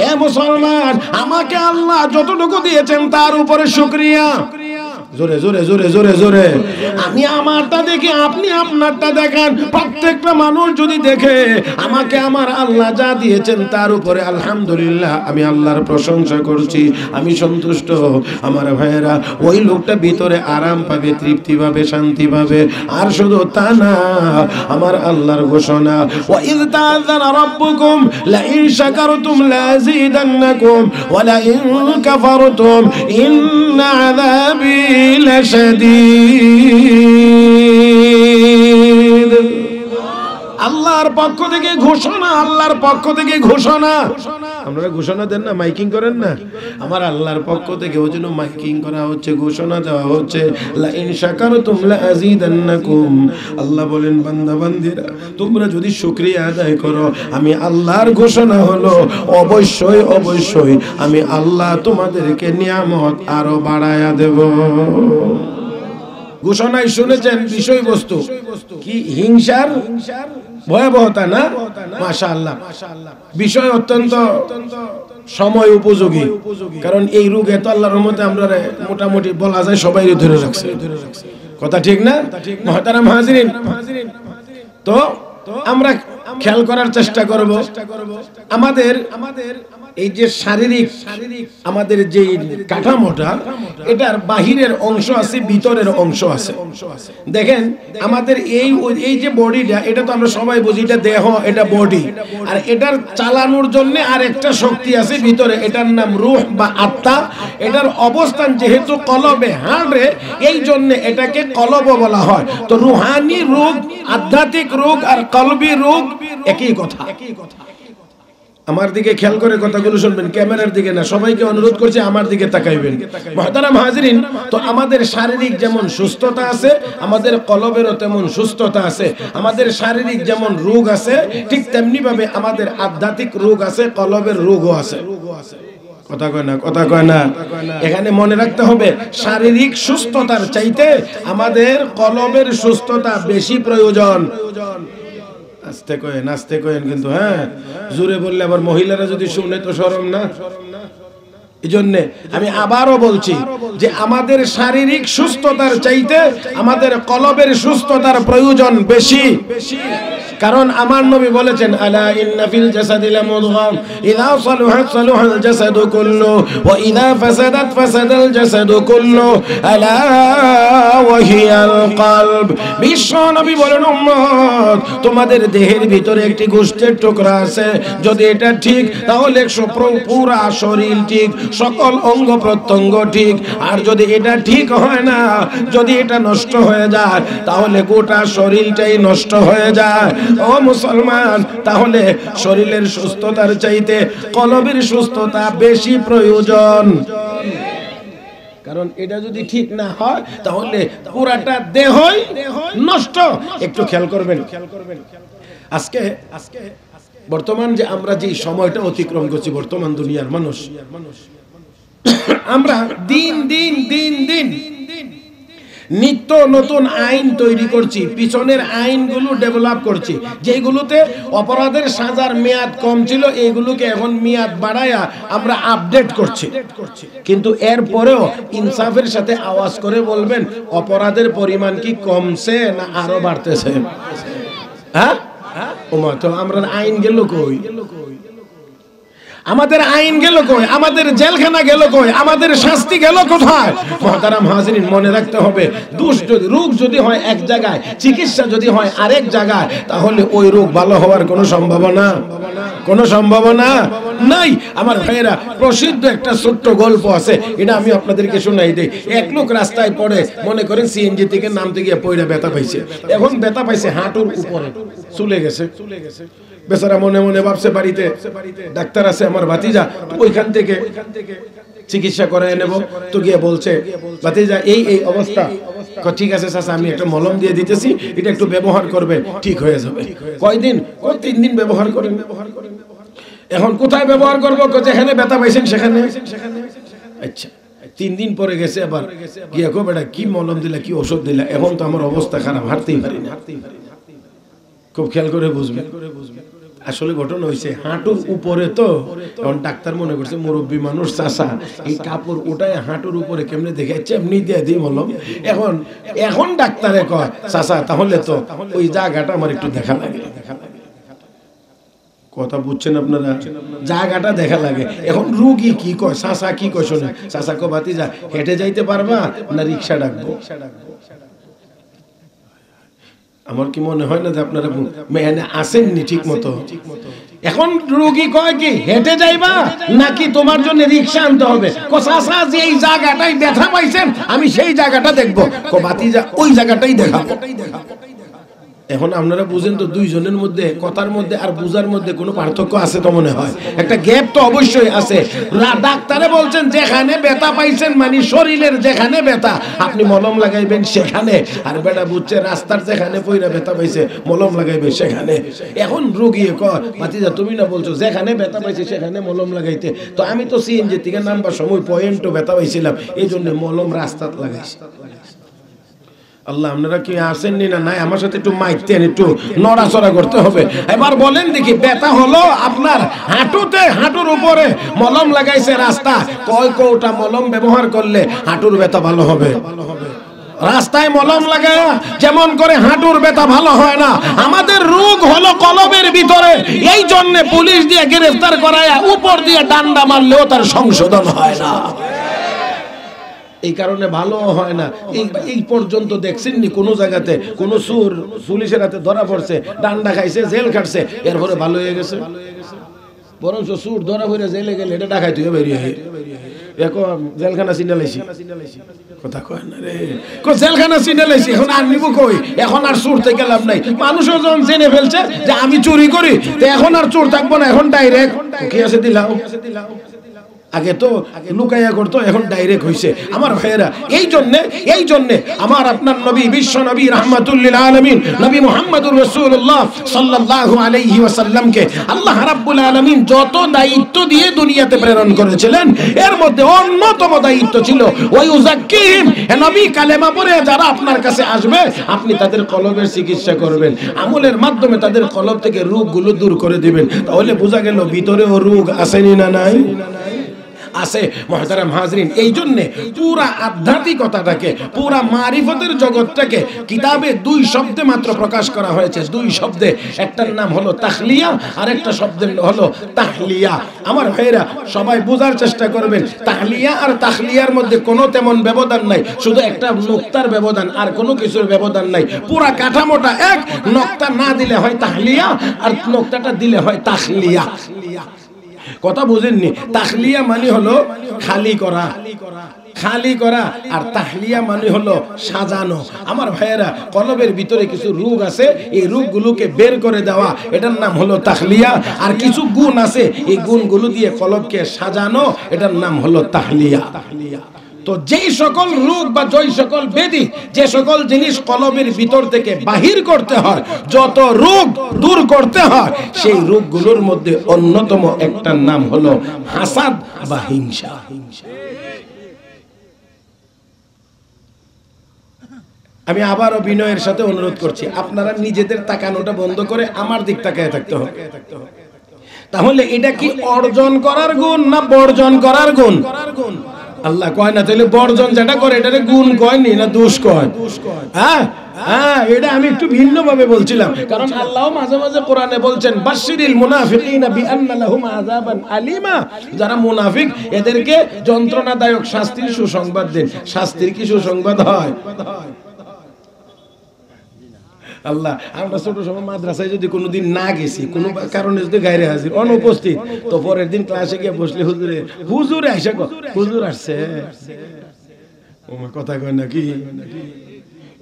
এ মুসলমান, আমাকে আল্লাহ যতটুকু দিয়েছেন তার উপরে শুকরিয়া। জোরে জোরে জোরে জোরে জোরে। আমি আমারটা দেখি, আপনি আপনারটা দেখেন। প্রত্যেকটা মানুষ যদি দেখে আমাকে আমার আল্লাহ যা দিয়েছেন তার উপরে আলহামদুলিল্লাহ, আমি আল্লাহর প্রশংসা করছি, আমি সন্তুষ্ট, আমার ভাইয়েরা ওই লোকটা ভিতরে আরাম পাবে, তৃপ্তি পাবে, শান্তি পাবে। আর শুধু তা না, আমার আল্লাহর ঘোষণা, ওয়া ইয তাআযানা রাব্বুকুম লা ইন শাকারতুম লাযীদান্নাকুম ওয়া লা ইন কাফারতুম ইন্না আযাবি লাশাদীদ। আল্লাহর পক্ষ থেকে ঘোষণা, আল্লাহর পক্ষ থেকে ঘোষণা। আপনারা ঘোষণা দেন না, মাইকিং করেন না? আমার আল্লাহর পক্ষ থেকে ওই জন্য মাইকিং করা হচ্ছে, ঘোষণা দেওয়া হচ্ছে, লা ইন শাকারতুম লাযীদান্নাকুম। আল্লাহ বলেন, বান্দা বান্দিরা, তোমরা যদি শুকরিয়া আদায় করো, আমি আল্লাহর ঘোষণা হলো অবশ্যই অবশ্যই আমি আল্লাহ তোমাদেরকে নিয়ামত আরো বাড়ায়া দেব। ঘোষণায় শুনেছেন বিষয়বস্তু কি? হিংসার ভয়াবহতা না? মাশাআল্লাহ, বিষয় অত্যন্ত সময় উপযোগী। কারণ এই রোগে তো আল্লাহর রহমতে আমরা মোটামুটি বলা যায় সবাই ধরে রাখছে। কথা ঠিক না? মুহতারাম হাজিরিন, তো আমরা খেয়াল করার চেষ্টা করব আমাদের এই যে শারীরিক আমাদের যে কাঠামোটা, এটার বাহিরের অংশ আছে, ভিতরের অংশ আছে। দেখেন আমাদের এই যে বডিটা, এটা তো আমরা সবাই বুঝি এটা দেহ, এটা বডি। আর এটার চালানোর জন্য আর একটা শক্তি আছে ভিতরে, এটার নাম রূহ বা আত্মা। এটার অবস্থান যেহেতু কলবে, হাড়ে, এই জন্য এটাকে কলব বলা হয়। তো রুহানি রোগ, আধ্যাত্মিক রোগ আর কলবি রোগ একই কথা। আমার দিকে খেয়াল করে কথাগুলো শুনবেন, ক্যামেরার দিকে না। সবাইকে অনুরোধ করছি আমার দিকে তাকাইবেন। মুহতারাম হাজিরিন, তো আমাদের শারীরিক যেমন সুস্থতা আছে, আমাদের কলবেরও তেমন সুস্থতা আছে। আমাদের শারীরিক যেমন রোগ আছে, ঠিক তেমনি ভাবে আমাদের আধ্যাত্মিক রোগ আছে, কলবের রোগও আছে। কথা কয় না, কথা কয় না। এখানে মনে রাখতে হবে, শারীরিক সুস্থতার চাইতে আমাদের কলবের সুস্থতা বেশি প্রয়োজন। আস্তে কয়েন, আস্তে কয়েন কিন্তু, হ্যাঁ, জোরে বললে আবার মহিলারা যদি শুনে তো শরম না। এই জন্য আমি আবারও বলছি যে আমাদের শারীরিক সুস্থতার চাইতে আমাদের কলবের সুস্থতার প্রয়োজন বেশি। কারণ আমার নবী বলেছেন, আলা ইন্না ফিল জাসাদি লামুদগা ইযা সালুহাত সালুহাল জাসাদু কুল্লু ওয়া ইযা ফাসাদাত ফাসাদাল জাসাদু কুল্লু আলা ওয়া হিয়াল কলব। বিশ্ব নবী বলেন, উম্মত, তোমাদের দেহের ভিতরে একটি গোশতের টুকরা আছে, যদি এটা ঠিক তাহলে পুরা শরীর ঠিক, সকল অঙ্গ প্রত্যঙ্গ ঠিক। আর যদি এটা ঠিক হয় না, যদি এটা নষ্ট হয়ে যায়, তাহলে গোটা শরীরটাই নষ্ট হয়ে যায়। ও মুসলমান, তাহলে শরীরের সুস্থতার চাইতে কলবের সুস্থতা বেশি প্রয়োজন। কারণ এটা যদি ঠিক না হয় তাহলে পুরাটা দেহই নষ্ট। একটু খেয়াল করবেন, আজকে বর্তমান যে আমরা যে সময়টা অতিক্রম করছি, বর্তমান দুনিয়ার মানুষ, আমরা দিন দিন দিন দিন নিত্য নতুন আইন তৈরি করছি, পিছনের আইনগুলো ডেভেলপ করছি, যেগুলোতে অপরাধের সাজার মেয়াদ কম ছিল, এইগুলোকে এখন মেয়াদ বাড়ায়া আমরা আপডেট করছি। কিন্তু এরপরেও ইনসাফের সাথে আওয়াজ করে বলবেন, অপরাধের পরিমাণ কি কমছে না আরো বাড়তেছে? হ্যাঁ, ওমা, তো আমরা আইন গেল কই? আমাদের আইন গেল কই? আমাদের জেলখানা গেল কই? আমাদের শাস্তি গেল কোথায়? মুহতারাম হাজিরিন, মনে রাখতে হবে, রোগ যদি হয় এক জায়গায়, চিকিৎসা যদি হয় আরেক জায়গায়, তাহলে ওই রোগ ভালো হওয়ার কোনো সম্ভাবনা নাই। আমার ভাইয়েরা, প্রসিদ্ধ একটা ছোট্ট গল্প আছে, এটা আমি আপনাদেরকে শোনাই দেই। এক লোক রাস্তায় পড়ে, মনে করেন সিএনজি থেকে নামতে গিয়ে পয়রা ব্যথা পাইছে। এখন ব্যথা পাইছে হাঁটুর উপরে, চলে গেছে। বেচারা মনে মনে ভাবছে, বাড়িতে ডাক্তার আছে আমার ভাতিজা, ওইখান থেকে চিকিৎসা করায় নেব। তো গিয়ে বলছে, ভাতিজা এই এই অবস্থা। ঠিক আছে চাচা, আমি একটা মলম দিয়ে দিতেছি, এটা একটু ব্যবহার করবে, ঠিক হয়ে যাবে। কয়দিন? 3 দিন ব্যবহার করেন। এখন কোথায় ব্যবহার করবো? যেখানে ব্যথা পাইছেন সেখানে। আচ্ছা, 3 দিন পরে গেছে, আবার গিয়ে কো, বেটা কি মলম দিলা, কি ওষুধ দিলা? এখন তো আমার অবস্থা খারাপ, হাঁটতেই পারি না। খুব খেয়াল করে বুঝবেন। আসলে ঘটনা হয়েছে হাঁটুর উপরে, তো এখন ডাক্তার মনে করছে মুরব্বী মানুষ চাচা এই কাপড় ওটাই হাঁটুর উপরে কেমনে দেখে এমনি দিয়ে দিই বললাম। এখন ডাক্তারে কয় চাচা তাহলে তো ওই জায়গাটা আমার একটু দেখা লাগে। কথা বুঝছেন আপনারা? জায়গাটা দেখা লাগে। এখন রোগী কি কয়, চাচা কি কয় শোনে, চাচা কো ভাতিজা হেঁটে যাইতে পারবা না রিক্সা ডাকবো? আমার কি মনে হয় না যে আপনারা মেহনে আসেননি ঠিক মতো? এখন রোগী কয় কি হেঁটে যাইবা নাকি তোমার জন্য রিক্সা আনতে হবে? চাচা যে এই জায়গাটাই ব্যথা পাইছেন আমি সেই জায়গাটা দেখবো। কো ভাতিজা ওই জায়গাটাই দেখাবো। এখন আপনারা বুঝেন তো দুইজনের মধ্যে কথার মধ্যে আর বুঝার মধ্যে কোনো পার্থক্য আছে তো মনে হয়, একটা গ্যাপ তো অবশ্যই আছে। ডাক্তারে বলছেন যেখানে ব্যথা পাইছেন মানে শরীরের যেখানে ব্যথা আপনি মলম লাগাইবেন সেখানে, আর বেটা বুঝছে রাস্তার যেখানে পয়রা ব্যথা পাইছে মলম লাগাইবে সেখানে। এখন রোগী কয় ভাতিজা তুমি না বলছো যেখানে ব্যথা পাইছে সেখানে মলম লাগাইতে, তো আমি তো সিএনজি থেকে নামবার সময় পয়েন্টও ব্যথা পাইছিলাম এই জন্য মলম রাস্তাত লাগাইছি। আল্লাহ আপনারা কি আসেননি না? নাই আমার সাথে একটু মাইতেন, একটু নড়াচড়া করতে হবে। এবার বলেন দেখি, ব্যথা হলো আপনার হাঁটুতে, হাঁটুর উপরে মলম লাগাইছে রাস্তা, কয় কৌটা মলম ব্যবহার করলে হাঁটুর ব্যথা ভালো হবে? রাস্তায় মলম লাগায় যেমন করে হাঁটুর ব্যথা ভালো হয় না, আমাদের রোগ হলো কলবের ভিতরে। এই জন্য পুলিশ দিয়ে গ্রেফতার করায় উপর দিয়ে ডান্ডা মারলেও তার সংশোধন হয় না, এই কারণে ভালো হয় না। এই পর্যন্ত দেখছেননি কোনো জায়গাতে কোনো চোর পুলিশের হাতে ধরা পড়ছে, ডান্ডা খাইছে, জেল খাটছে, এরপরে ভালো হয়ে গেছে? বরং চোর ধরা পড়ে জেলে গেলে এটা ডাকাই তুই বেরিয়ে এখন জেলখানা চিনে লাইছি। কথা কয় না রে, জেলখানা চিনে লাইছি, এখন আর নিব কই? এখন আর চোর থেকে লাভ নাই। মানুষও যখন জেনে ফেলছে যে আমি চুরি করি, তো এখন আর চোর থাকবো না, এখন ডাইরেক্ট কি আছে দিলাম। আগে তো লুকাইয়া করতো, এখন ডাইরেক্ট হইছে। আমার ভাইয়েরা এই জন্য আমার আপনার নবী, বিশ্ব নবী রাহমাতুল লিল আলামিন নবী মুহাম্মদুর রাসূলুল্লাহ সাল্লাল্লাহু আলাইহি ওয়াসাল্লামকে আল্লাহ রাব্বুল আলামিন যত দায়িত্ব দিয়ে দুনিয়াতে প্রেরণ করেছিলেন এর মধ্যে অন্যতম দায়িত্ব ছিল ওয়া ইউযাক্কিহিম। নবী কালেমা পড়ে যারা আপনার কাছে আসবে আপনি তাদের কলবের চিকিৎসা করবেন, আমলের মাধ্যমে তাদের কলব থেকে রোগগুলো দূর করে দিবেন। তাহলে বোঝা গেল ভিতরেও রোগ আসেনি না নাই? আছে মুহতারাম হাজরিন। এই জন্যে পুরা আধ্যাত্মিকতাটাকে, পুরা মারিফতের জগৎটাকে কিতাবে দুই শব্দে মাত্র প্রকাশ করা হয়েছে। দুই শব্দে, একটার নাম হলো তাখলিয়া আর একটা শব্দের হলো তাহলিয়া। আমার ভাইরা সবাই বোঝার চেষ্টা করবেন, তাহলিয়া আর তাখলিয়ার মধ্যে কোনো তেমন ব্যবধান নাই, শুধু একটা নুক্তার ব্যবধান, আর কোনো কিছুর ব্যবধান নাই। পুরা কাঠামোটা এক, নক্তা না দিলে হয় তাহলিয়া আর নক্তাটা দিলে হয় তাখলিয়া। কথা বুঝেননি? তাখলিয়া মানে হলো খালি করা, খালি করা, আর তাহলিয়া মানে হলো সাজানো। আমার ভাইয়েরা কলবের ভিতরে কিছু রোগ আছে, এই রোগগুলোকে বের করে দেওয়া, এটার নাম হলো তাহলিয়া। আর কিছু গুণ আছে, এই গুণগুলো দিয়ে কলবকে সাজানো, এটার নাম হলো তাহলিয়া। তো যেই সকল রোগ বা যেই সকল ব্যাধি, যে সকল জিনিস কলবের ভিতর থেকে বাহির করতে হয়, যত রোগ দূর করতে হয়, সেই রোগগুলোর মধ্যে অন্যতম একটা নাম হলো হাসাদ বা হিংসা। আমি আবারও বিনয়ের সাথে অনুরোধ করছি, আপনারা নিজেদের তাকানোটা বন্ধ করে আমার দিক তাকায় থাকতে হবে। তাহলে এটা কি অর্জন করার গুণ না বর্জন করার গুণ? আল্লাহ কয় না, তাহলে বর্জন যেটা করে এটারে গুণ কয়নি না দোষ কয়? হ্যাঁ হ্যাঁ, এটা আমি একটু ভিন্ন ভাবে বলছিলাম, কারণ আল্লাহ মাঝে মাঝে কোরআনে বলছেন বাশশিরিল মুনাফিকিনা বিআন্না লাহুম আযাবান আলিমা, যারা মুনাফিক এদেরকে যন্ত্রণাদায়ক শাস্তির সুসংবাদ দেন। শাস্তির কি সুসংবাদ হয়? আল্লাহ, আমরা ছোট সময় মাদ্রাসায় যদি কোনোদিন না গেছি, কোনো কারণে যদি গায়রে হাজির অনুপস্থিত, তো পরের দিন ক্লাসে গিয়ে বসলে হুজুরে আইসা হুজুর আসছে, কথা কয় নাকি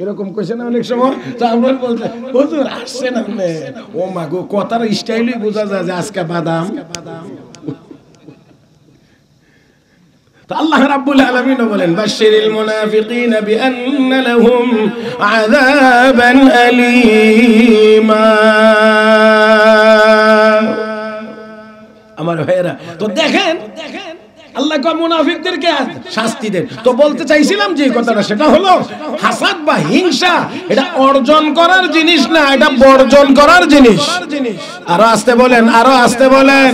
এরকম কইছে না অনেক সময়? তো আমরা বলতে হুজুর আসছে না, ও মা গো, কথার স্টাইলই বোঝা যায় যে আজকে বাদাম। আল্লাহ রাব্বুল আলামিন বলেন বাশশিরিল মুনাফিকিনা বিআন্না লাহুম আযাবান আলীমা। আমার ভাইয়েরা, তো দেখেন আল্লাহ কয় মুনাফিকদেরকে শাস্তি দেন। তো বলতে চাইছিলাম যে কথাটা, সেটা হলো হাসাদ বা হিংসা এটা অর্জন করার জিনিস না, এটা বর্জন করার জিনিস। আরো আসতে বলেন, আরো আসতে বলেন।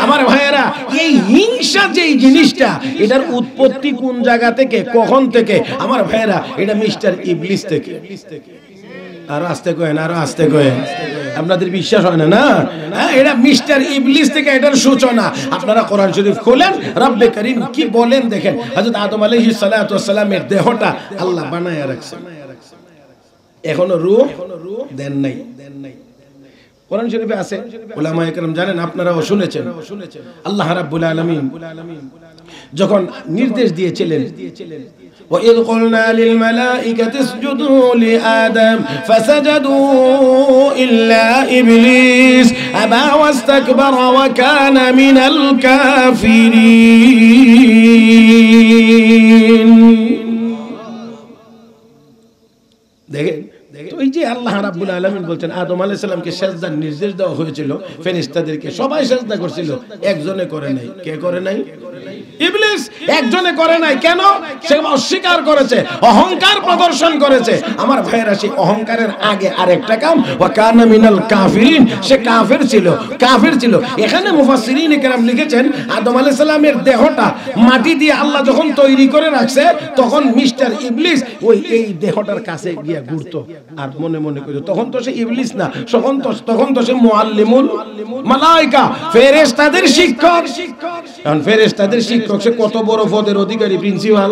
আমার ভাইয়েরা, এই হিংসা যেই জিনিসটা, এটার উৎপত্তি কোন জায়গা থেকে, কখন থেকে? আমার ভাইয়েরা, এটা মিস্টার ইবলিস থেকে। আরো আসতে কয়েন, আরো আসতে কয়েন। আপনাদের বিশ্বাস হয় না না? এটা মিস্টার ইবলিস থেকে এটার সূচনা। আপনারা কোরআন শরীফ খোলেন, রব্বে করিম কি বলেন দেখেন। হযরত আদম আলাইহিস সালাতু ওয়াস সালামের দেহটা আল্লাহ বানায়া রাখছেন, এখনো রূহ দেন নাই। কোরআন শরীফে আছে, উলামায়ে কেরাম জানেন, আপনারাও শুনেছেন। আল্লাহ রাব্বুল আলামিন যখন নির্দেশ দিয়েছিলেন, وَإِذْ قُلْنَا لِلْمَلَائِكَةِ اسْجُدُوا لِآدَمَ فَسَجَدُوا إِلَّا إِبْلِيسَ أَبَى وَاسْتَكْبَرَ وَكَانَ مِنَ الْكَافِرِينَ। দেখেন, তো এই যে আল্লাহ রাব্বুল আলামিন বলছেন আদম আলাইহিস সালামকে সিজদার নির্দেশ দেওয়া হয়েছিল, ফেরেশতাদেরকে সবাই সিজদা করেছিল, একজনে করে নাই। কে করে নাই? ইবলিস একজনে করে নাই। কেন? সে অস্বীকার করেছে, অহংকার প্রদর্শন করেছে। আমার ভাইয়েরা, সেই অহংকারের আগে আরেকটা কাম, ওয়া কানা মিনাল কাফিরিন, সে কাফের ছিল, কাফের ছিল। এখানে মুফাসসিরিন কেরাম লিখেছেন, আদম আলাইহিস সালামের দেহটা মাটি দিয়ে আল্লাহ যখন তৈরি করে রাখছে, তখন মিস্টার ইবলিস ওই এই দেহটার কাছে গিয়া ঘুরতো আর মনে মনে করতো। তখন তো সে ইবলিস না, তখন তো সে মুআল্লিমুল মালায়েকা, ফেরেশতাদের শিক্ষক। এখন ফেরেশতাদের শিক্ষক, সে কত বড় পদের অধিকারী, প্রিন্সিপাল।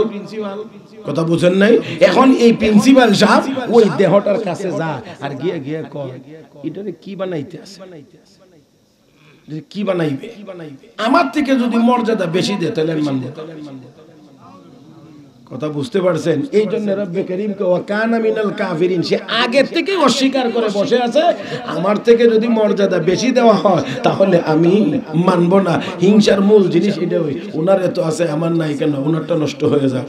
কথা বুঝেন নাই? এখন এই প্রিন্সিপাল সাহেব ওই দেহটার কাছে যায় আর গিয়ে গিয়ে কয়, এটারে কি বানাইতে আছে, কি বানাইবে? আমার থেকে যদি মর্যাদা বেশি দেয় তাহলে মানব। কথা বুঝতে পারছেন? এই জন্য রব্বে করিমকে ওয়া কানা মিনাল কাফিরিন, সে আগে থেকে অস্বীকার করে বসে আছে, আমার থেকে যদি মর্যাদা বেশি দেওয়া হয় তাহলে আমি মানব না। হিংসার মূল জিনিস এটা, ওই ওনার এত আছে আমার নাই কেন, ওনারটা নষ্ট হয়ে যাক।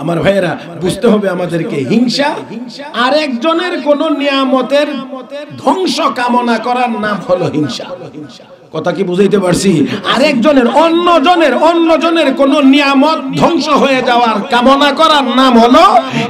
আমার ভাইয়েরা, বুঝতে হবে আমাদেরকে, হিংসা আরেকজনের কোন নিয়ামতের ধ্বংস কামনা করার নাম হলো হিংসা। কথা কি বুঝাইতে পারছি? আরেকজনের, অন্যজনের কোন নিয়ামত ধ্বংস হয়ে যাওয়ার কামনা করার নাম হলো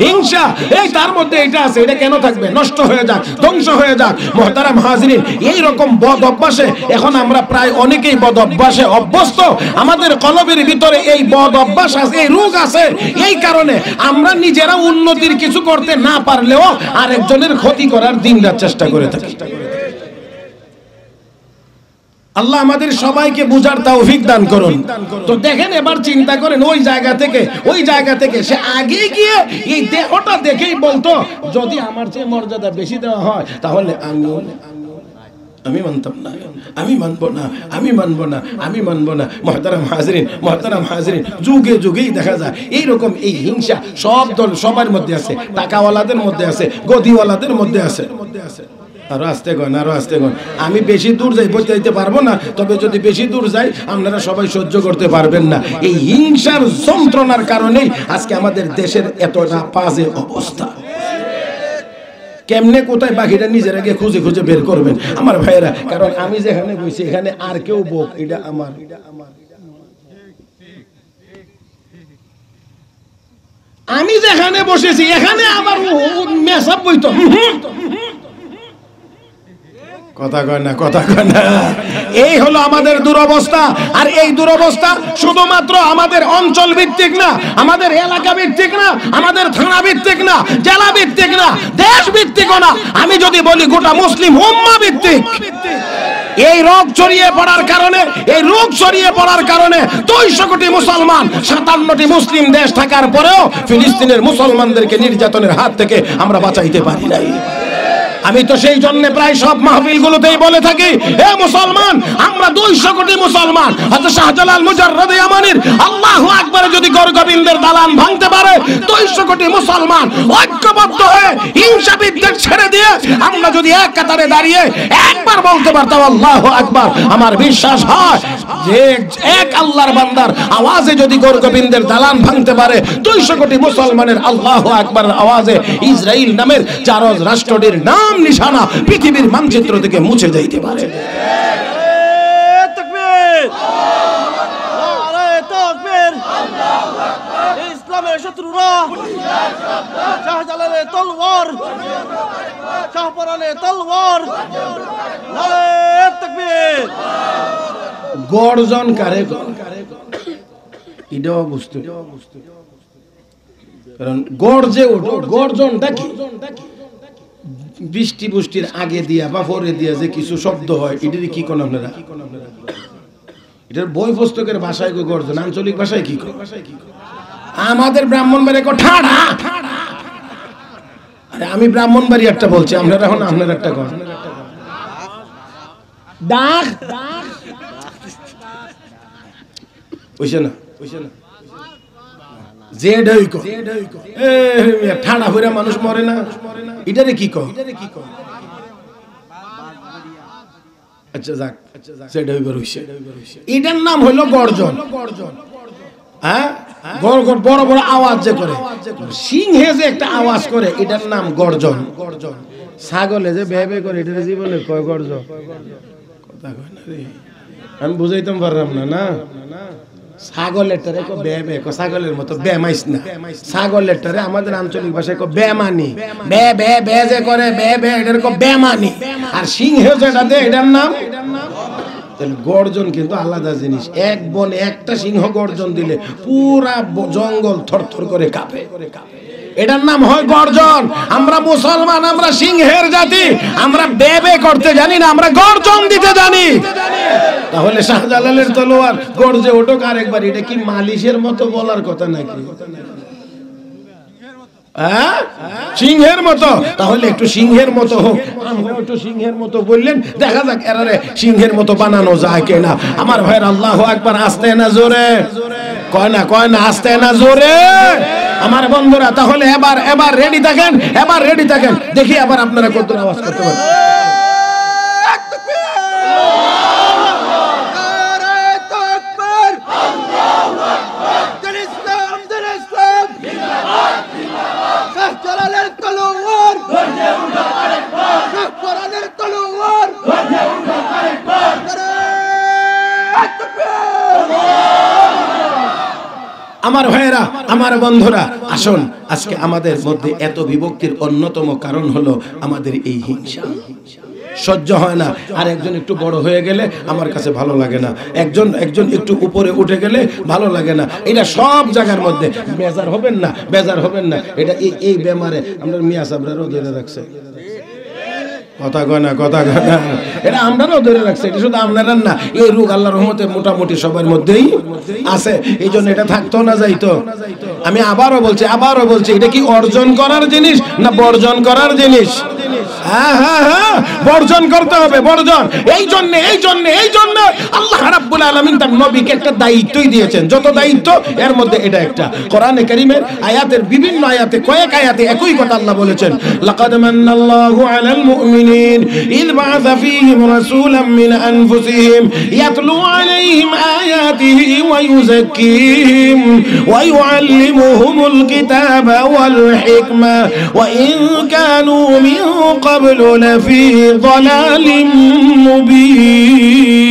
হিংসা। এই তার মধ্যে এটা আছে, এটা কেন থাকবে? নষ্ট হয়ে যাক, ধ্বংস হয়ে যাক। মুহতারাম হাজিরিন, এই রকম বদ অভ্যাসে এখন আমরা প্রায় অনেকেই বদ অভ্যাসে অভ্যস্ত। আমাদের কলবের ভিতরে এই বদ অভ্যাস আছে, এই রোগ আছে। এই কারণে আমরা নিজেরা উন্নতির কিছু করতে না পারলেও আরেকজনের ক্ষতি করার দিনরাত চেষ্টা করে থাকি। আল্লাহ আমাদের সবাইকে বুঝার তৌফিক দান করুন। তো দেখেন, এবার চিন্তা করেন, ওই জায়গা থেকে সে আগে গিয়ে এই দেহটা দেখেই বলতো, যদি আমার চেয়ে মর্যাদা বেশি দেওয়া হয় তাহলে আমি মানতাম না, আমি মানবো না, আমি মানবো না, আমি মানবো না। মুহতারাম হাজরিন, যুগে যুগেই দেখা যায় এইরকম এই হিংসা সব দল, সবার মধ্যে আছে। টাকাওয়ালাদের মধ্যে আছে, গদিওয়ালাদের মধ্যে আছে। আরো আসতে গন, আরো আসতে গন। আমি বেশি দূর যাই, বলতে যাইতে পারবো না, তবে যদি বেশি দূর যাই আপনারা সবাই সহ্য করতে পারবেন না। এই হিংসার যন্ত্রণার কারণেই আজকে আমাদের দেশের এতটা বাজে অবস্থা। কেমনে কোথায় বাকিটা নিজের আগে খুঁজে খুঁজে বের করবেন আমার ভাইয়েরা। কারণ আমি যেখানে বসি এখানে আর কেউ বোক, এটা আমার। আমি যেখানে বসেছি এখানে আবার মেসাব বইতো। কথা কয় না। এই হলো আমাদের দুরবস্থা। আর এই দুরবস্থা শুধুমাত্র আমাদের অঞ্চল ভিত্তিক না, আমাদের এলাকা ভিত্তিক না, আমাদের থানা ভিত্তিক না, জেলা ভিত্তিক না, দেশ ভিত্তিকও না। আমি যদি বলি গোটা মুসলিম উম্মাহ ভিত্তিক। এই রোগ ছড়িয়ে পড়ার কারণে 200 কোটি মুসলমান, 57টি মুসলিম দেশ থাকার পরেও ফিলিস্তিনের মুসলমানদেরকে নির্যাতনের হাত থেকে আমরা বাঁচাইতে পারি নাই। আমি তো সেই জন্য প্রায় সব মাহফিলগুলোতেই বলে থাকি, হে মুসলমান, আমরা 200 কোটি মুসলমান। হযরত শাহজালাল মুজাররদ ইয়ামানির আল্লাহু আকবার যদি গরগোবিন্দের দালান ভাঙতে পারে, 200 কোটি মুসলমান ঐক্যবদ্ধ হয়ে হিংসা বিদ্বেষ ছেড়ে দিয়ে আমরা যদি এক কাতারে দাঁড়িয়ে একবার বলতে পারতাম আল্লাহু আকবার, আমার বিশ্বাস হয় যে এক আল্লাহর বান্দার আওয়াজে যদি গরগোবিন্দের দালান ভাঙতে পারে, 200 কোটি মুসলমানের আল্লাহু আকবার আওয়াজে ইসরাইল নামের জারজ রাষ্ট্রটির নাম নিশানা পৃথিবীর মানচিত্র থেকে মুছে যাইতে পারে। শত্রুরা শাহজালালে তলোয়ার শাহপরানে তলোয়ার নারে তাকবীর গর্জন কারে এটাও বুঝতে কারণ গর্জে ওঠো গর্জনটা কি বৃষ্টি বৃষ্টির আগে দিয়া বা পরে দিয়া যে কিছু শব্দ হয় এটারই কি কোন আপনারা এটার বই পুস্তকের ভাষায় কো গর্জন আঞ্চলিক ভাষায় কি কয় আমাদের ব্রাহ্মণবাড়িয়া কো ঠাড়া আরে আমি ব্রাহ্মণবাড়ি একটা বলছি আপনারা এখন আপনারা একটা কর ডাক ওইছে না যে ঢইকো এ ঠাড়া হইরা মানুষ মরে না এটারে কি কয় আচ্ছা যাক সেটা হইবার হইছে এটার নাম হলো গর্জন হ্যাঁ বড় বড় আওয়াজ যে করে সিংহে যে একটা আওয়াজ করে এটার নাম গর্জন ছাগলে যে বে বে করে এটার জীবনে কয় গর্জন কথা কয় না রে আমি বুঝাইতাম পারলাম না ছাগলেরটারে কো বে বে কো ছাগলের মতো বে মাইস না ছাগলেরটারে আমাদের আঞ্চলিক ভাষায় কো বে মানি বে বে বে যে করে বে বে এটার কো বে মানি আর সিংহ যেটা দে এটার নাম তাহলে গর্জন কিন্তু আলাদা জিনিস এক বনে একটা সিংহ গর্জন দিলে পুরা জঙ্গল থরথর করে কাঁপে এটার নাম হয় গর্জন আমরা মুসলমান আমরা সিংহের জাতি আমরা বে বে করতে জানি না আমরা গর্জন দিতে জানি তাহলে শাহজালালের তলোয়ার গর্জে ওঠো আরেকবার এটা কি মালিশের মতো বলার কথা নাকি সিংহের মতো তাহলে একটু সিংহের মতো হোক আমরা একটু সিংহের মতো বললেন দেখা যাক এরারে সিংহের মতো বানানো যায় কিনা আমার ভাইয়ের আল্লাহু আকবার আস্তে না জোরে কয় না আস্তে না জোরে আমার বন্ধুরা তাহলে এবার রেডি থাকেন দেখি আবার আপনারা কত আওয়াজ করতে পারেন আমার ভাইয়েরা আমার বন্ধুরা আসুন আজকে আমাদের মধ্যে এত বিভক্তির অন্যতম কারণ হলো আমাদের এই হিংসা সহ্য হয় না আর একজন একটু বড় হয়ে গেলে আমার কাছে ভালো লাগে না একজন একটু উপরে উঠে গেলে ভালো লাগে না এটা সব জায়গার মধ্যে বেজার হবেন না এটা এই বেমারে আমরা মিয়া সাহেবরাও ধরে রাখছে কথা কয় না এটা আমরাও ধরে রাখছি এটা শুধু আপনারা না এই রোগ আল্লাহর রহমতে মোটামুটি সবার মধ্যেই আছে এই জন্য এটা থাকতো না যাইতো আমি আবারও বলছি এটা কি অর্জন করার জিনিস না বর্জন করার জিনিস হ্যাঁ বর্জন করতে হবে বর্জন এই জন্য আল্লাহ রাব্বুল আলামিন তার নবীকে একটা দায়িত্বই দিয়েছেন যত দায়িত্ব এর মধ্যে এটা একটা কোরআনে কারীমের আয়াতের বিভিন্ন আয়াতে কয়েক আয়াতে একই কথা আল্লাহ বলেছেন লাকাদ মান্নাল্লাহু আলাল মুমিনিন ইয বা'আসা ফীহিম রাসূলাম মিন আনফুসিহিম ইয়াতলু আলাইহিম আয়াতিহি ওয়া ইউযাক্কিহিম ওয়া ইউআল্লিমুহুমুল কিতাবা ওয়াল হিকমা ওয়া ইন কানু মিন قبل لفي ضلال مبين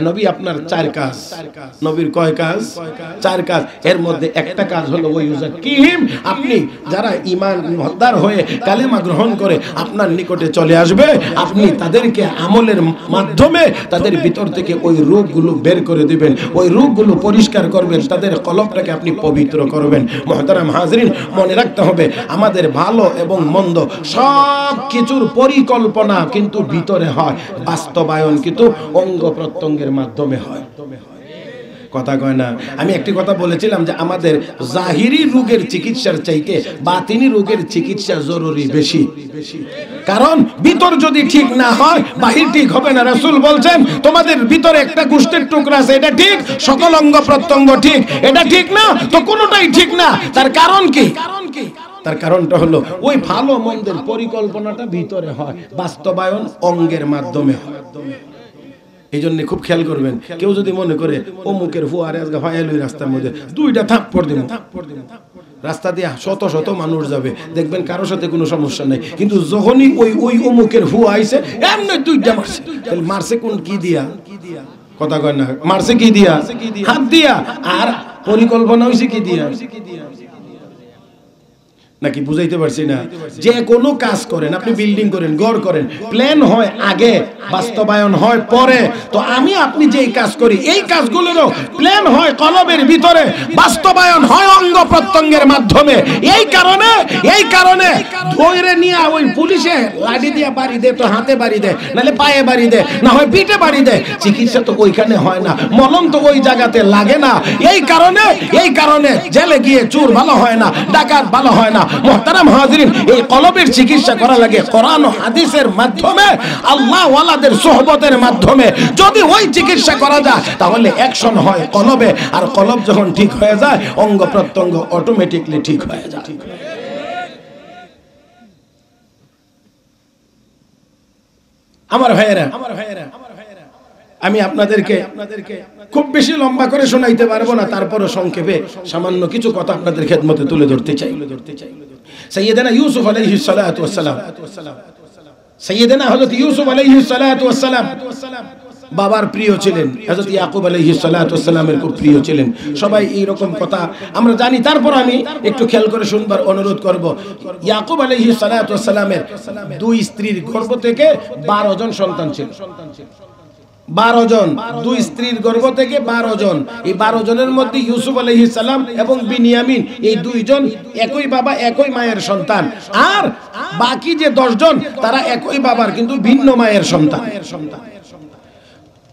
নবী আপনার চার কাজ নবীর কয় কাজ চার কাজ এর মধ্যে একটা কাজ হলো ওই ইউযাক্কিহিম আপনি যারা ঈমান মুদ্দার হয়ে কালেমা গ্রহণ করে আপনার নিকটে চলে আসবে আপনি তাদেরকে আমলের মাধ্যমে তাদের ভিতর থেকে ওই রোগগুলো বের করে দিবেন ওই রোগগুলো পরিষ্কার করবেন তাদের কলবটাকে আপনি পবিত্র করবেন মুহতারাম হাজরিন মনে রাখতে হবে আমাদের ভালো এবং মন্দ সব কিছুর পরিকল্পনা কিন্তু ভিতরে হয় বাস্তবায়ন কিন্তু অঙ্গ প্রত্যঙ্গের মাধ্যমে হয় কথা কয় না আমি একটি কথা বলেছিলাম যে আমাদের জাহিরি রোগের চিকিৎসার চাইতে বাতিনি রোগের চিকিৎসা জরুরি বেশি কারণ ভিতর যদি ঠিক না হয় বাহির ঠিক হবে না রাসূল বলছেন তোমাদের ভিতরে একটা গোশতের টুকরা আছে এটা ঠিক সকল অঙ্গ প্রত্যঙ্গ ঠিক এটা ঠিক না তো কোনোটাই ঠিক না তার কারণ কি তার কারণটা হলো ওই ভালো মন্দের পরিকল্পনাটা ভিতরে হয় বাস্তবায়ন অঙ্গের মাধ্যমে হয় এই জন্য খুব খেয়াল করবেন কেউ যদি মনে করে অমুকের ফুয়ারে আজকে ফায়ালুই রাস্তার মধ্যে দুইটা থাপ্পড় দিব রাস্তা দিয়ে শত শত মানুষ যাবে দেখবেন কারোর সাথে কোনো সমস্যা নাই কিন্তু যখনই ওই অমুকের ফুয়া আইছে এমনি দুইটা মারছে তাহলে মারছে কোন কি দিয়া কথা কয় না, মারছে কি দিয়া? হাত দিয়া। আর পরিকল্পনা হইছে কি দিয়া? নাকি বুঝাইতে পারছি না? যে কোনো কাজ করেন, আপনি বিল্ডিং করেন, ঘর করেন, প্ল্যান হয় আগে, বাস্তবায়ন হয় পরে। তো আমি আপনি যে কাজ করি, এই কাজগুলোরও প্ল্যান হয় কলবের ভিতরে, বাস্তবায়ন হয় অঙ্গ প্রত্যঙ্গের মাধ্যমে। এই কারণে ধরে নিয়ে ওই পুলিশে লাঠি দিয়ে বাড়ি দে, তো হাতে বাড়ি দে, নাহলে পায়ে বাড়ি দে, না হয় পিঠে বাড়ি দে, চিকিৎসা তো ওইখানে হয় না, মলম তো ওই জায়গাতে লাগে না। এই কারণে জেলে গিয়ে চোর ভালো হয় না, ডাকাত ভালো হয় না। মুহতারাম হাজিরিন, এই কলবের চিকিৎসা করা লাগে কোরআন ও হাদিসের মাধ্যমে, আল্লাহ ওয়ালাদের সোহবতের মাধ্যমে। যদি ওই চিকিৎসা করা যায় তাহলে অ্যাকশন হয় কলবে, আর কলব যখন ঠিক হয়ে যায় অঙ্গ প্রত্যঙ্গ অটোমেটিকলি ঠিক হয়ে যায়। আমার ভাইয়েরা, আমি আপনাদেরকে খুব বেশি লম্বা করে শোনাইতে পারবো না, তারপরও সংক্ষেপে সামান্য কিছু কথা আপনাদের খেদমতে তুলে ধরতে চাই। সাইয়েদনা ইউসুফ আলাইহিস সালাতু ওয়াস সালাম, সাইয়েদনা হযরত ইউসুফ আলাইহিস সালাতু ওয়াস সালাম বাবার প্রিয় ছিলেন, হযরত ইয়াকুব আলাইহিস সালাতু ওয়াস সালামের খুব প্রিয় ছিলেন। সবাই এই রকম কথা আমরা জানি, তারপর আমি একটু খেয়াল করে শুনবার অনুরোধ করব। ইয়াকুব আলাইহিস সালাতু ওয়াস সালামের দুই স্ত্রীর গর্ভ থেকে 12 জন সন্তান ছিল। 12 জন, দুই স্ত্রীর গর্ভ থেকে 12 জন। এই 12 জনের মধ্যে ইউসুফ আলাইহিস সালাম এবং বিনিয়ামিন, এই দুইজন একই বাবা একই মায়ের সন্তান। আর বাকি যে 10 জন তারা একই বাবার কিন্তু ভিন্ন মায়ের সন্তান।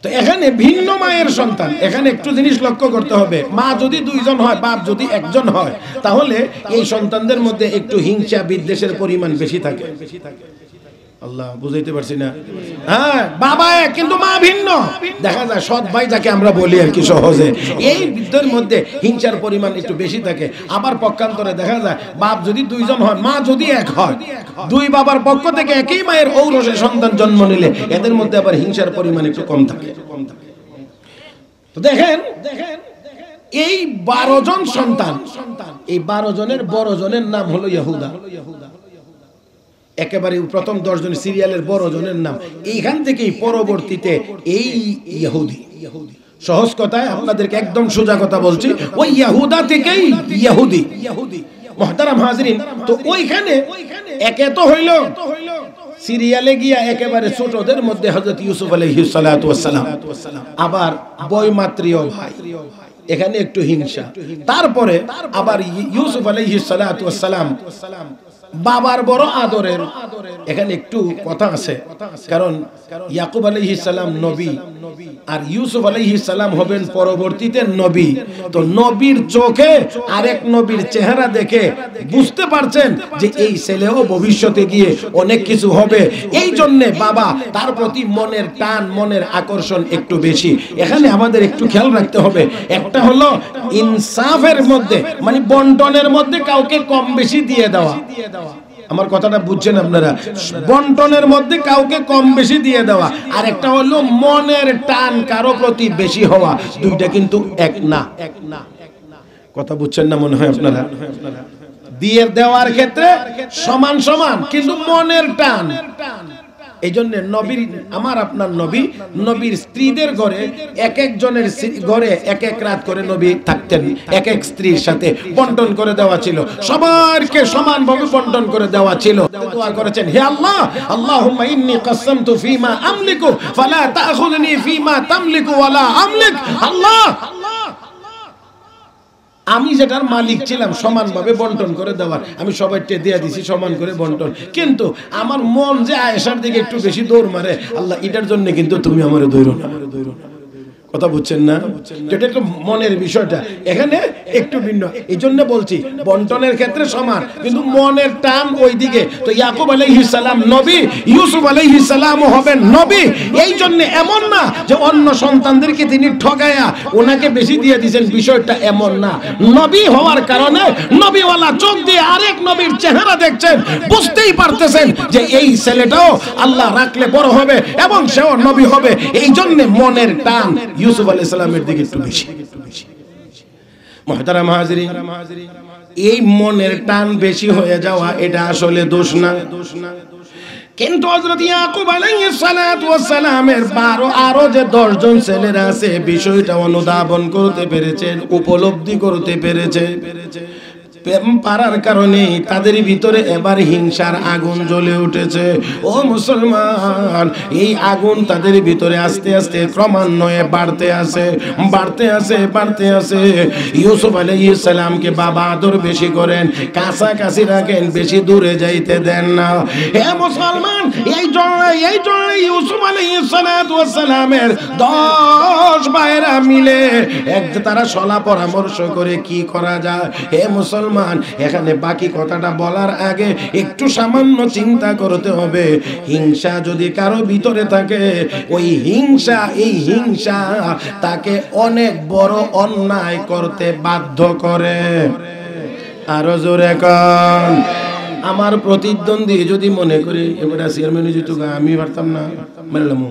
তো এখানে ভিন্ন মায়ের সন্তান, এখানে একটু জিনিস লক্ষ্য করতে হবে। মা যদি 2 জন হয়, বাপ যদি 1 জন হয়, তাহলে এই সন্তানদের মধ্যে একটু হিংসা বিদ্বেষের পরিমাণ বেশি থাকে। আল্লাহ, বুঝাইতে পারছি না? হ্যাঁ, বাবা এক কিন্তু মা ভিন্ন। দেখা যায় সৎ ভাই যাকে আমরা বলি আর কি সহজে, এই বিদ্যের মধ্যে হিংসার পরিমাণ একটু বেশি থাকে। আবার পক্ষান্তরে দেখা যায় বাপ যদি 2 জন হয়, মা যদি 1 হয়, 2 বাবার পক্ষ থেকে একই মায়ের ঔরসে সন্তান জন্ম নিলে এদের মধ্যে আবার হিংসার পরিমাণ একটু কম থাকে। তো দেখেন এই 12 জন সন্তান, এই 12 জনের বড় জনের নাম হলো ইহুদা। একেবারে প্রথম 10 জন সিরিয়ালের বড় জনের নাম। এইখান থেকেই পরবর্তীতে এই ইহুদি, সহজ কথায় আপনাদেরকে একদম সোজা কথা বলছি, ওই ইহুদা থেকেই ইহুদি। মুহতারাম হাজিরিন, তো ওইখানে একে তো হইল সিরিয়ালে গিয়া একেবারে ছোটদের মধ্যে হযরত ইউসুফ আলাইহিস সালাতু ওয়াস সালাম, আবার বৈমাত্রীয় ভাই, এখানে একটু হিংসা। তারপরে আবার ইউসুফ আলাইহিস সালাতু ওয়াস সালাম বাবার বড় আদরের, এখানে একটু কথা আছে, কারণ ইয়াকুব আলাইহিস সালাম নবী আর ইউসুফ আলাইহিস সালাম হবেন পরবর্তীতে নবী। তো নবীর চোখে আরেক নবীর চেহারা দেখে বুঝতে পারছেন যে এই ছেলেও ভবিষ্যতে গিয়ে অনেক কিছু হবে। এই জন্য বাবা তার প্রতি মনের টান, মনের আকর্ষণ একটু বেশি। এখানে আমাদের একটু খেয়াল রাখতে হবে, একটা হলো ইনসাফের মধ্যে, মানে বন্টনের মধ্যে কাউকে কম বেশি দিয়ে দেওয়া। আমার কথাটা বুঝছেন আপনারা? বন্টনের মধ্যে কাউকে কম বেশি দিয়ে দেওয়া, আর একটা হলো মনের টান কারো প্রতি বেশি হওয়া। দুইটা কিন্তু এক না। কথা বুঝছেন না মনে হয় আপনারা? দিয়ে দেওয়ার ক্ষেত্রে সমান সমান, কিন্তু মনের টান। এই জন্য নবীর, আমার আপনার নবী, নবীর স্ত্রীদের ঘরে এক একজনের ঘরে এক এক রাত করে নবী থাকতেন, এক এক স্ত্রীর সাথে বন্টন করে দেওয়া ছিল, সবাইকে সমানভাবে বন্টন করে দেওয়া ছিল। দোয়া করেছেন, হে আল্লাহ, আল্লাহুম্মা ইন্নী কাসসামতু ফীমা আমলিকু ফালা তাখুযনি ফীমা তামলিকু ওয়ালা আমলিক। আল্লাহ, আমি যেটার মালিক ছিলাম সমানভাবে বন্টন করে দেওয়ার, আমি সবাইকে দিয়ে দিছি সমান করে বন্টন, কিন্তু আমার মন যে আয়েশার দিকে একটু বেশি দৌড় মারে, আল্লাহ এটার জন্য কিন্তু তুমি আমারে দৌড়ো না। কথা বুঝছেন না? যেটা একটু মনের বিষয়টা এখানে একটু ভিন্ন। এই জন্য বলছি বন্টনের ক্ষেত্রে সমান, কিন্তু মনের টান ওই দিকে। তো ইয়াকুব আলাইহিস সালাম নবী, ইউসুফ আলাইহিস সালামও হবেন নবী। এই জন্য এমন না যে অন্য সন্তানদেরকে তিনি ঠগায়া ওনাকে বেশি দিয়ে দিয়েছেন, বিষয়টা এমন না। নবী হওয়ার কারণে নবীওয়ালা চোখ দিয়ে আরেক নবীর চেহারা দেখছেন, বুঝতেই পারতেছেন যে এই ছেলেটাও আল্লাহ রাখলে বড় হবে এবং সেও নবী হবে। এই জন্য মনের টান ইউসুফ আলাইহিস সালামের দিকে একটু বেশি। মুহতারাম হাজিরিন, এই মনের টান বেশি হয়ে যাওয়া এটা আসলে দোষ না। কিন্তু হযরত ইয়াকুব আলাইহিস সালাতু ওয়াস সালামের 12 আরো যে 10 জন ছেলেরা আছে বিষয়টা অনুধাবন করতে পেরেছেন, উপলব্ধি করতে পেরেছে। প্রেম পারার কারণে তাদের ভিতরে এবার হিংসার আগুন জ্বলে উঠেছে। ও মুসলমান, এই আগুন তাদের ভিতরে আস্তে আস্তে ক্রমান্বয়ে বাড়তে আছে। ইউসুফ আলাইহিস সালামকে বাবা আদর বেশি করেন, কাছাকাছি রাখেন, বেশি দূরে যাইতে দেন না। হে মুসলমান, এই জন্য ইউসুফ আলাইহিস সালামের 10 ভাইরা মিলে তারা সলা পরামর্শ করে কি করা যায়। হে মুসলমান, এখানে বাকি কথাটা বলার আগে একটু সামান্য চিন্তা করতে হবে। হিংসা যদি কারো ভিতরে থাকে, ওই হিংসা তাকে অনেক বড় অন্যায় করতে বাধ্য করে। আরো জোরে কোন। আমার প্রতিদ্বন্দ্বী যদি মনে করি এবার চেয়ারম্যান যেটু আমি পারতাম না, মেলামু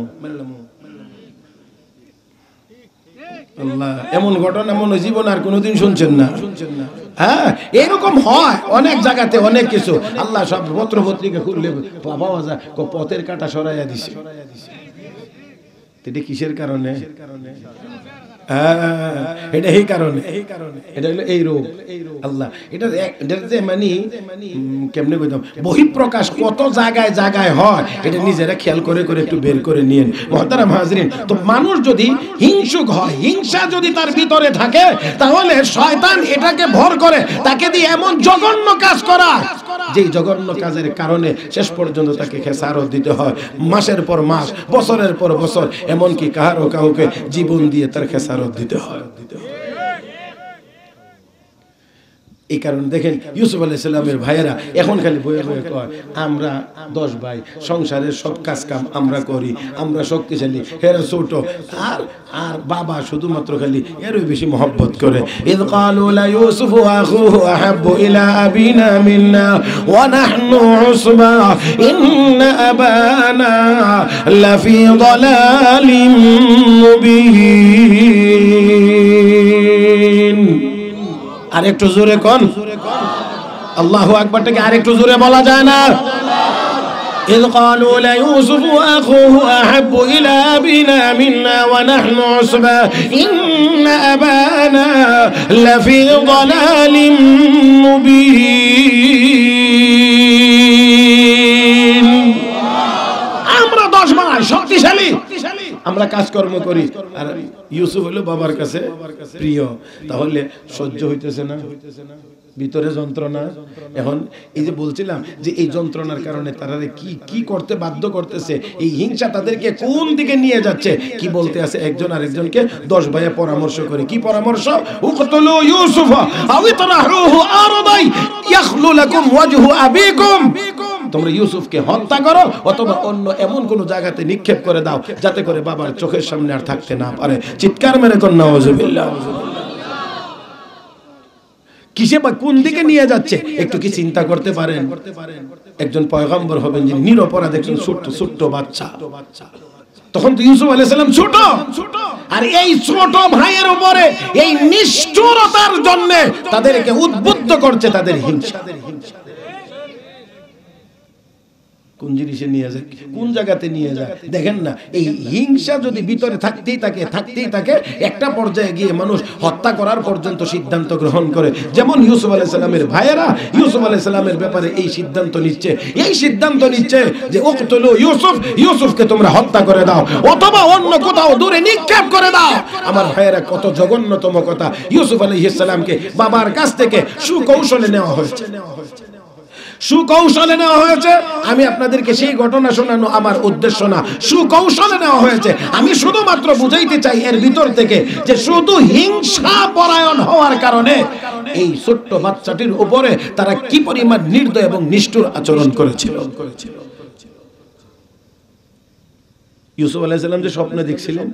আল্লাহ, এমন ঘটনা মনে জীবন আর কোনোদিন শুনছেন না। হ্যাঁ, এরকম হয় অনেক জায়গাতে, অনেক কিছু। আল্লাহ সব পত্র পত্রিকা খুললে পাওয়া যায় পথের কাঁটা সরাইয়া দিছে। এটা কিসের কারণে? এটা এই কারণে, এটা হলো এই রোগ। আল্লাহ এটা যে মানে কেমনে কইতাম, বহিঃপ্রকাশ কত জায়গায় জায়গায় হয়, এটা নিজেরা খেয়াল করে করে একটু বের করে নিয়েন। মুহতারাম হাজরিন, তো মানুষ যদি হিংসুক হয়, হিংসা যদি তার ভিতরে থাকে, তাহলে শয়তান এটাকে ভর করে তাকে দিয়ে এমন জঘন্য কাজ করায়, যেই জঘন্য কাজের কারণে শেষ পর্যন্ত তাকে খেসারত দিতে হয়, মাসের পর মাস, বছরের পর বছর, এমনকি কাউকে জীবন দিয়ে তার খেসারত দিতে হয়। এই কারণে দেখেন ইউসুফ আলাইহিস সালামের ভাইয়েরা এখন খালি বয়ে বয়ে কয়, আমরা 10 ভাই, সংসারের সব কাজ কাম আমরা করি, আমরা শক্তিশালী, হেরা ছোট, আর বাবা শুধুমাত্র খালি এরই বেশি মহব্বত করে। ইয ক্বালু লা ইউসুফু আখুহু আহাব্বু ইলা আবিনা মিন্না ওয়া নাহনু উসবা ইন্না আবানা লাফি দালালিম মুবিন। আরেকটু জোরে কোন আল্লাহু আকবারটাকে আরেকটু জোরে বলা যায় না? إذ قالوا ليوسف وأخوه أحب إلى أبينا منا ونحن عصبة إن أبانا لفي ضلال مبين। আমরা 10 ভাই শক্তিশালী, আমরা কাজকর্ম করি, আর ইউসুফ হলো বাবার কাছে প্রিয়। তাহলে সহ্য হইতেছে না, ভিতরে যন্ত্রণা। এখন এই যে বলছিলাম যে এই যন্ত্রণার কারণে তারা কি করতে বাধ্য করতেছে, এই হিংসা তাদেরকে কোন দিকে নিয়ে যাচ্ছে। কি বলতে আছে একজন আরেকজনকে 10 ভাইয়ে পরামর্শ করে, কি পরামর্শ? উকতুলু ইউসুফা আও ইতরাহুহু আরদাই ইয়াখলু লাকুম ওয়াজহু আবিকুম। তোমরা ইউসুফকে হত্যা করো অথবা অন্য এমন কোন জায়গাতে নিক্ষেপ করে দাও যাতে করে বাবার চোখের সামনে আর থাকতে না পারে। চিৎকার মেরে কোন নাউজুবিল্লাহ। কিসে বা কোন দিকে নিয়ে যাচ্ছে একটু কি চিন্তা করতে পারেন? একজন পয়গম্বর হবেন যিনি নিরপরাধ, একজন ছোট্ট বাচ্চা। তখন তো ইউসুফ আলাইহিস সালাম ছোট, আর এই ছোট ভাইয়ের উপরে এই নিষ্ঠুরতার জন্য তাদেরকে উদ্বুদ্ধ করছে তাদের হিংসা। কোন জিনিসে নিয়ে যায়, কোন জায়গাতে নিয়ে যায় দেখেন না। এই হিংসা যদি ভিতরে থাকতেই থাকে, একটা পর্যায়ে গিয়ে মানুষ হত্যা করার পর্যন্ত সিদ্ধান্ত গ্রহণ করে। যেমন ইউসুফ আলাইহিস সালামের ভাইয়েরা ইউসুফ আলাইহিস সালামের ব্যাপারে এই সিদ্ধান্ত নিচ্ছে যে উকতুলু ইউসুফকে তোমরা হত্যা করে দাও অথবা অন্য কোথাও দূরে নিক্ষেপ করে দাও। আমার ভাইয়েরা, কত জঘন্যতম কথা। ইউসুফ আলাইহিস সালামকে বাবার কাছ থেকে সুকৌশলে নেওয়া হয়েছে। আমি আপনাদেরকে সেই ঘটনা শোনানো আমার উদ্দেশ্য না, সুকৌশলে নেওয়া হয়েছে। আমি শুধুমাত্র বুঝাইতে চাই এর ভিতর থেকে যে শুধু হিংসা পরায়ণ হওয়ার কারণে এই ছোট্ট বাচ্চাটির উপরে তারা কি পরিমাণ নির্দয় এবং নিষ্ঠুর আচরণ করেছিল। ইউসুফ আলাইহিস সালাম যে স্বপ্ন দেখছিলেন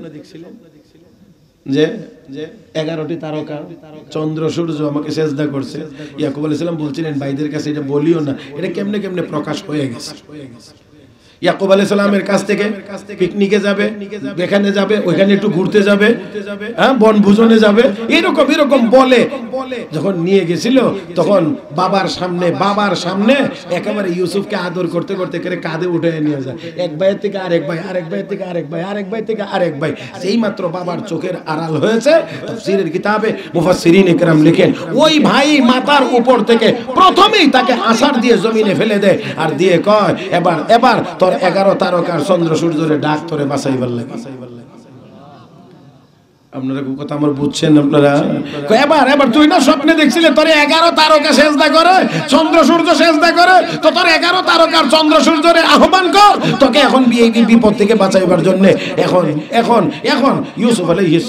যে 11টি তারকা, চন্দ্র সূর্য আমাকে সেজদা করছে, ইয়াকুব আলাইহিস সালাম বলছিলেন ভাইদের কাছে এটা বলিও না, এটা কেমনে প্রকাশ হয়ে গেছে। ইয়াকুব আলাইহিস সালামের কাছ থেকে পিকনিকে যাবে, এখানে যাবে, ওইখানে একটু ঘুরতে যাবে, হ্যাঁ বনভোজনে যাবে, এরকম বলে যখন নিয়ে গেছিল তখন বাবার সামনে একেবারে ইউসুফকে আদর করতে করতে করে কাঁধে উঠে নিয়ে যায়। এক ভাইয়ের থেকে আরেক ভাই, আরেক ভাই থেকে আরেক ভাই, আরেক ভাই থেকে আরেক ভাই, সেই মাত্র বাবার চোখের আড়াল হয়েছে। তাফসীরের কিতাবে মুফাসসিরিন ইকরাম লিখেন ওই ভাই মাথার উপর থেকে প্রথমেই তাকে আছাড় দিয়ে জমিনে ফেলে দেয় আর দিয়ে কয় এবার তোর 11 তারকার চন্দ্র সূর্যরে ডাক তোরে বাঁচাইবার লাগে। আপনারা কথা আমার বুঝছেন? আপনারা এবার তুই না স্বপ্নে দেখছিলে তোর 11 তারকা সেজদা করে, চন্দ্র সূর্য সেজদা করে, তো তোর 11 তারকার চন্দ্র সূর্যরে আহ্বান কর, তোকে এখন বিপদ থেকে বাঁচাইবার জন্য। এখন ইউসুফ আলাইহিস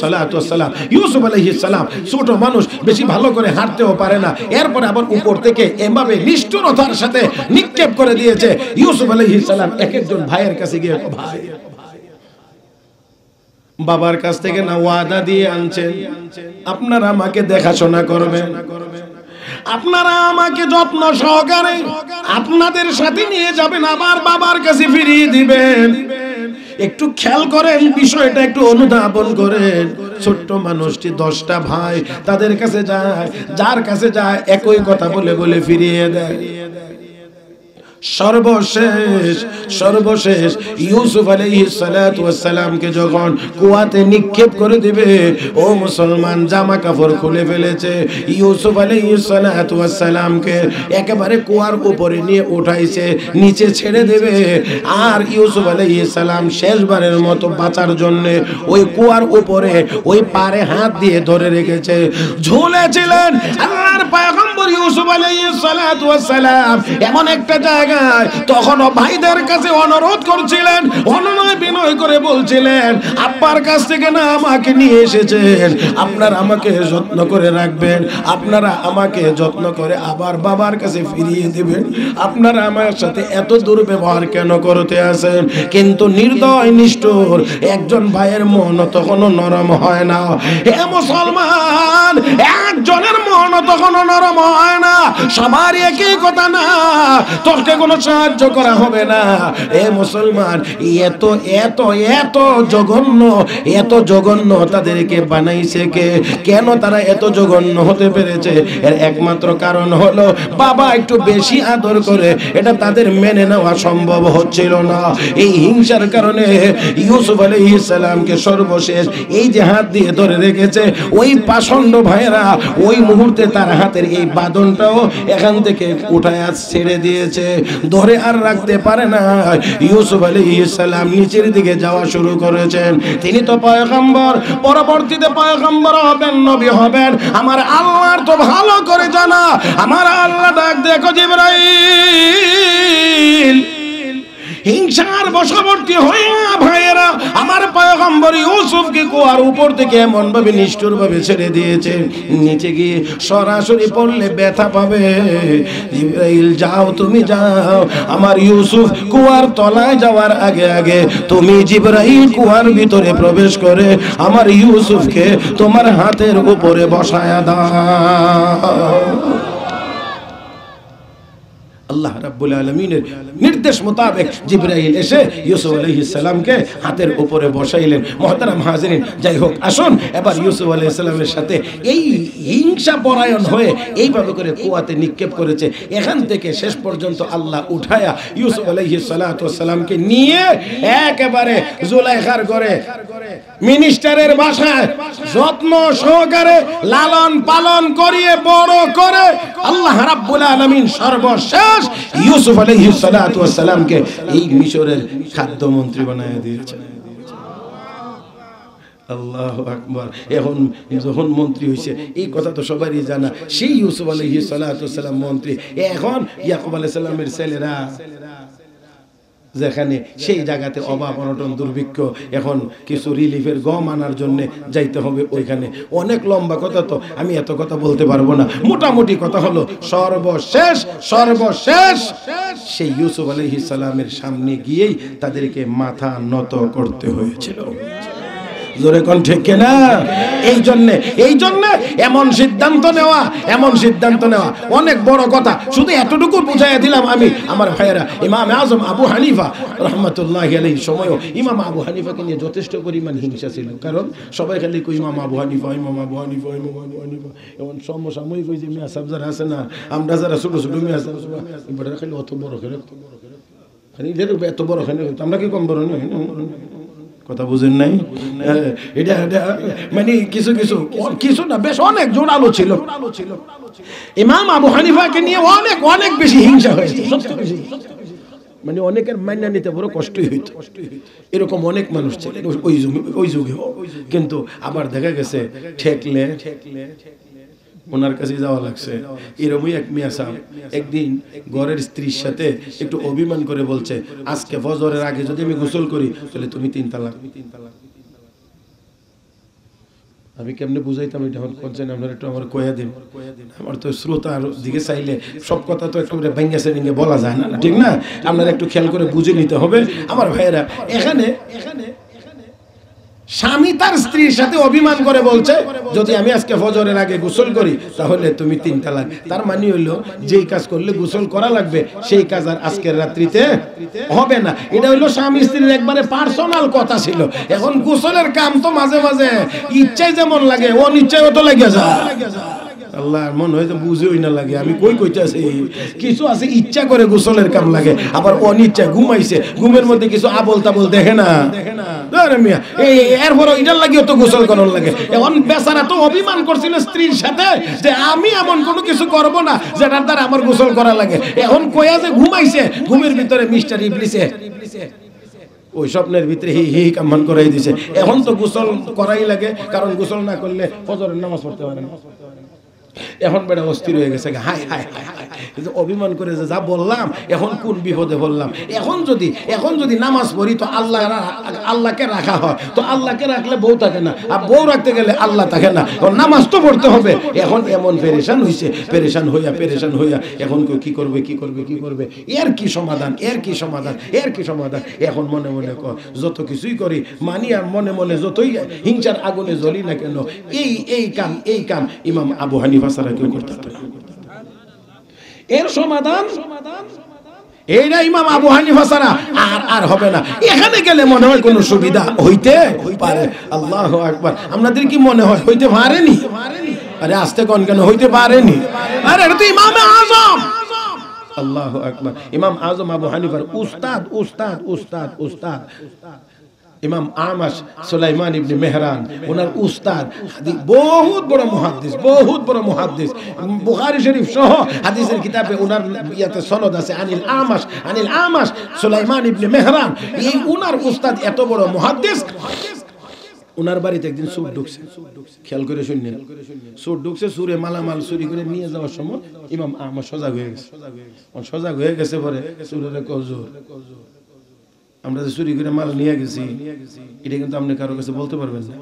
সালাম ছোট মানুষ, বেশি ভালো করে হাঁটতেও পারে না, এরপরে আবার উপর থেকে এভাবে নিষ্ঠুরতার সাথে নিক্ষেপ করে দিয়েছে। ইউসুফ আলাইহিস সালাম এক একজন ভাইয়ের কাছে গিয়ে ভাই বাবার কাছ থেকে না ওয়াদা দিয়ে আনছেন আপনারা আমাকে দেখাশোনা করবেন, আপনারা আমাকে যত্ন সহকারে আপনাদের সাথে নিয়ে যাবেন, আবার বাবার কাছে ফিরিয়ে দিবেন। একটু খেয়াল করেন বিষয়টা, একটু অনুধাবন করেন। ছোট্ট মানুষটি 10টা ভাই তাদের কাছে যায়, যার কাছে যায় একই কথা বলে বলে ফিরিয়ে দেয়। সর্বশেষ ইউসুফ আলাইহিস সালাতু ওয়াস সালামকে যখন কুয়াতে নিক্ষেপ করে দিবে, ও মুসলমান জামা কাপড় খুলে ফেলেছে, ইউসুফ আলাইহিস সালাতু ওয়াস সালামকে একেবারে কুয়ার উপরে নিয়ে উঠাইছে, নিচে ছেড়ে দেবে। আর ইউসুফ আলাইহিস সালাম শেষবারের মতো বাঁচার জন্য ওই কুয়ার উপরে ওই পারে হাত দিয়ে ধরে রেখেছে, ঝুলেছিলেন আল্লাহর পয়গম্বর ইউসুফ আলাইহিস সালাতু ওয়াস সালাম। এমন একটা জায়গা তখনও ভাইদের কাছে অনুরোধ করছিলেন, অনুনয় বিনয় করে বলছিলেন, আব্বার কাছ থেকে না আমাকে নিয়ে এসেছেন, আপনারা আমাকে যত্ন করে রাখবেন, আপনারা আমাকে যত্ন করে আবার বাবার কাছে ফিরিয়ে দিবেন, আপনারা আমার সাথে এত দুর্ব্যবহার কেন করতে আছেন? কিন্তু নির্দয় নিষ্ঠুর একজন ভাইয়ের মন তখনও নরম হয় না। হে মুসলমান, একজনের মন তখনও নরম হয় না। সবার একই কথা না, তোকে কোনো সাহায্য করা হবে না। এ মুসলমান, এত জঘন্য তাদেরকে বানাইছে কে? কেন তারা এত জঘন্য হতে পেরেছে? এর একমাত্র কারণ হলো বাবা একটু বেশি আদর করে, এটা তাদের মেনে নেওয়া সম্ভব হচ্ছিল না। এই হিংসার কারণে ইউসুফ আলাইহিস সালামকে সর্বশেষ এই যে হাত দিয়ে ধরে রেখেছে, ওই পাষণ্ড ভাইয়েরা ওই মুহূর্তে তার হাতের এই বাঁধনটাও এখান থেকে উঠায় ছেড়ে দিয়েছে, ধরে আর রাখতে পারে না। ইউসুফ আলাইহিস সালাম নিচের দিকে যাওয়া শুরু করেছেন। তিনি তো পয়গম্বর, পরবর্তীতে পয়গম্বর হবেন, নবী হবেন, আমার আল্লাহর তো ভালো করে জানা। আমার আল্লাহ ডাক দেখো জিবরাইল, হিংসার বশবর্তী হইয়া ভাইয়েরা আমার পয়গম্বর ইউসুফকে কুয়ার উপর থেকে এমন ভাবে নিষ্ঠুর ভাবে ছেড়ে দিয়েছে, নিচে গিয়ে সরাসরি পড়লে ব্যথা পাবে। জিবরাইল যাও, তুমি যাও, আমার ইউসুফ কুয়ার তলায় যাওয়ার আগে আগে তুমি জিবরাইল কুয়ার ভিতরে প্রবেশ করে আমার ইউসুফকে তোমার হাতের উপরে বসায়া দাও। আল্লাহ রাব্বুল আলামিনের নির্দেশ মোতাবেক জিবরাইল এসে ইউসুফ আলাইহিস সালামকে হাতের উপরে বসাইলেন। মুহতারাম হাজিরিন, যাই হোক, আসুন এবার ইউসুফ আলাইহিস সালামের সাথে এই হিংসা পরায়ণ হয়ে এইভাবে করে কুয়াতে নিক্ষেপ করেছে, এখান থেকে শেষ পর্যন্ত আল্লাহ উঠায়া ইউসুফ আলাইহিস সালাতু ওয়াস সালামকে নিয়ে একেবারে জুলাইখার ঘরে মিনিস্টারের বাসায় যত্ন সহকারে লালন পালন করিয়ে বড় করে আল্লাহ রাব্বুল আলামিন সর্বশেষ ইউসুফ আলাইহিস সালাতু ওয়াস সালামকে এই মিশরের খাদ্যমন্ত্রী বানায় দিয়েছেন। আল্লাহু আকবার। এখন যখন মন্ত্রী হয়েছে, এই কথা তো সবারই জানা, সেই ইউসুফ আলাইহিস সালাতু ওয়াস সালাম মন্ত্রী। এখন ইয়াকুব আলাইহিস সালামের ছেলেরা যেখানে সেই জায়গাতে অভাব অনটন দুর্ভিক্ষ, এখন কিছু রিলিফের গম আনার জন্য যাইতে হবে ওইখানে। অনেক লম্বা কথা, তো আমি এত কথা বলতে পারবো না। মোটামুটি কথা হলো সর্বশেষ সেই ইউসুফ আলাইহিস সালামের সামনে গিয়েই তাদেরকে মাথা নত করতে হয়েছিল। জোরে কোন ঠিক কিনা? এই জন্য এমন সিদ্ধান্ত নেওয়া অনেক বড় কথা। শুধু এতটুকু বুঝাইয়া দিলাম আমি আমার ভাইয়েরা, ইমাম আজম আবু হানিফা রাহমাতুল্লাহি আলাইহি সময়ও ইমাম আবু হানিফাকে নিয়ে যথেষ্ট পরিমাণ হিংসা ছিল। কারণ সবাই খালি কই ইমাম আবু হানিফা। এমন সমসাময়িক ওই যে মিয়া সাহেব যারা আছে না, আমরা যারা ছোট ছোট মিয়া সাহেব খালি অত বড় করে এত বড় আমরা কি কম বড় নই? কথা বুঝেন নাই? এটা মানে কিছু না, বেশ অনেক জোরালো ছিল। ইমাম আবু হানিফাকে নিয়ে অনেক বেশি হিংসা হয়েছে, মানে অনেকের মাইনা নিতে বড় কষ্টই হইত। এরকম অনেক মানুষ ছিল ওই যুগে। কিন্তু আবার দেখা গেছে ঠেকলে ওনার কাছে যাওয়া লাগছে। এরকমই এক মিয়া সাহেব একদিন ঘরের স্ত্রীর সাথে একটু অভিমান করে বলছে, আজকে ফজরের আগে যদি আমি গোসল করি তাহলে তুমি 3 তালাক। আমি কেমনে বুঝাইতাম এটা করছেন আপনারা একটু আমার কয়া দিন। আমার তো শ্রোতার দিকে চাইলে সব কথা তো একটু ভেঙ্গেছে ভেঙ্গে বলা যায় না, ঠিক না? আপনারা একটু খেয়াল করে বুঝে নিতে হবে আমার ভাইয়েরা। এখানে স্বামী তার স্ত্রীর সাথে অভিমান করে বলছে, যদি আমি আজকে ফজরের আগে গোসল করি তাহলে তুমি 3 তালাক। তার মানে হইলো যেই কাজ করলে গোসল করা লাগবে সেই কাজ আর আজকের রাত্রিতে হবে না। এটা হইলো স্বামী স্ত্রীর একবারে পার্সোনাল কথা ছিল। এখন গোসলের কাম তো মাঝে মাঝে ইচ্ছায় যেমন লাগে অনিচ্ছায় তো লাগে যায়। আল্লাহর মন হয়তো বুঝেই না লাগে। আমি কইতাছি কিছু আছে ইচ্ছা করে গোসলের কাম লাগে, আবার অনিচ্ছা ঘুমাইছে, ঘুমের মধ্যে কিছু আবল তাবল দেখে না। এরপর এটার লাগিও তো গোসল করার লাগে। এখন বেচারা তো অভিমান করছিল স্ত্রীর সাথে যে আমি এমন কোনো কিছু করব না যেটার দ্বারা আমার গোসল করা লাগে। এখন কয়া যে ঘুমাইছে, ঘুমের ভিতরে মিস্টার ইবলিসে ওই স্বপ্নের ভিতরে হি কামান করাই দিছে। এখন তো গোসল করাই লাগে, কারণ গোসল না করলে ফজরের নামাজ পড়তে পারে না। এখন বেটা অস্থির হয়ে গেছে, হায় হায় হায় অভিমান করে যা বললাম, এখন কোন বিপদে বললাম। এখন যদি নামাজ পড়ি তো আল্লাহকে রাখা হয়, তো আল্লাহকে রাখলে বউ থাকে না, আর বউ রাখতে গেলে আল্লাহ থাকে না। নামাজ তো পড়তে হবে। এখন এমন পেরেশান হইয়া এখন কি করবে, এর কি সমাধান। এখন মনে মনে যত কিছুই করি মানি, আর মনে মনে যতই হিংসার আগুনে জ্বলি না কেন, এই কাম ইমাম আবু হানিফা ছাড়া কেউ করতে পারে না। এর সমাধান এইটা ইমাম আবু হানিফা ছাড়া আর হবে না। এখানে গেলে মনে হয় কোনো সুবিধা হইতে পারে। আল্লাহু আকবার। আপনাদের কি মনে হয় হইতে পারেনি? আরে আস্তে কোন কেন হইতে পারেনি? আরে এটা তো ইমাম আজম। আল্লাহু আকবার। ইমাম আজম আবু হানিফার উস্তাদ ইমাম আমাশ সুলাইমান ইবনে মেহরান, ওনার উস্তাদ, বহুত বড় মুহাদ্দিস। বুখারী শরীফ সহ হাদিসের কিতাবে ওনার ইয়াতে সনদ আছে আনিল আমাশ সুলাইমান ইবনে মেহরান। এই ওনার উস্তাদ এত বড় মুহাদ্দিস। ওনার বাড়িতে একদিন চোর ঢুকছে, খেয়াল করে শুনলেন। চোর ঢুকছে, চোরে মালামাল চুরি করে নিয়ে যাওয়ার সময় ইমাম আমাশ সজাগ হয়ে গেছে। পরে চোরের কজোর, আমরা যে চুরি করে মাল নিয়ে গেছি এটা কিন্তু আপনি কারো কাছে বলতে পারবেন না।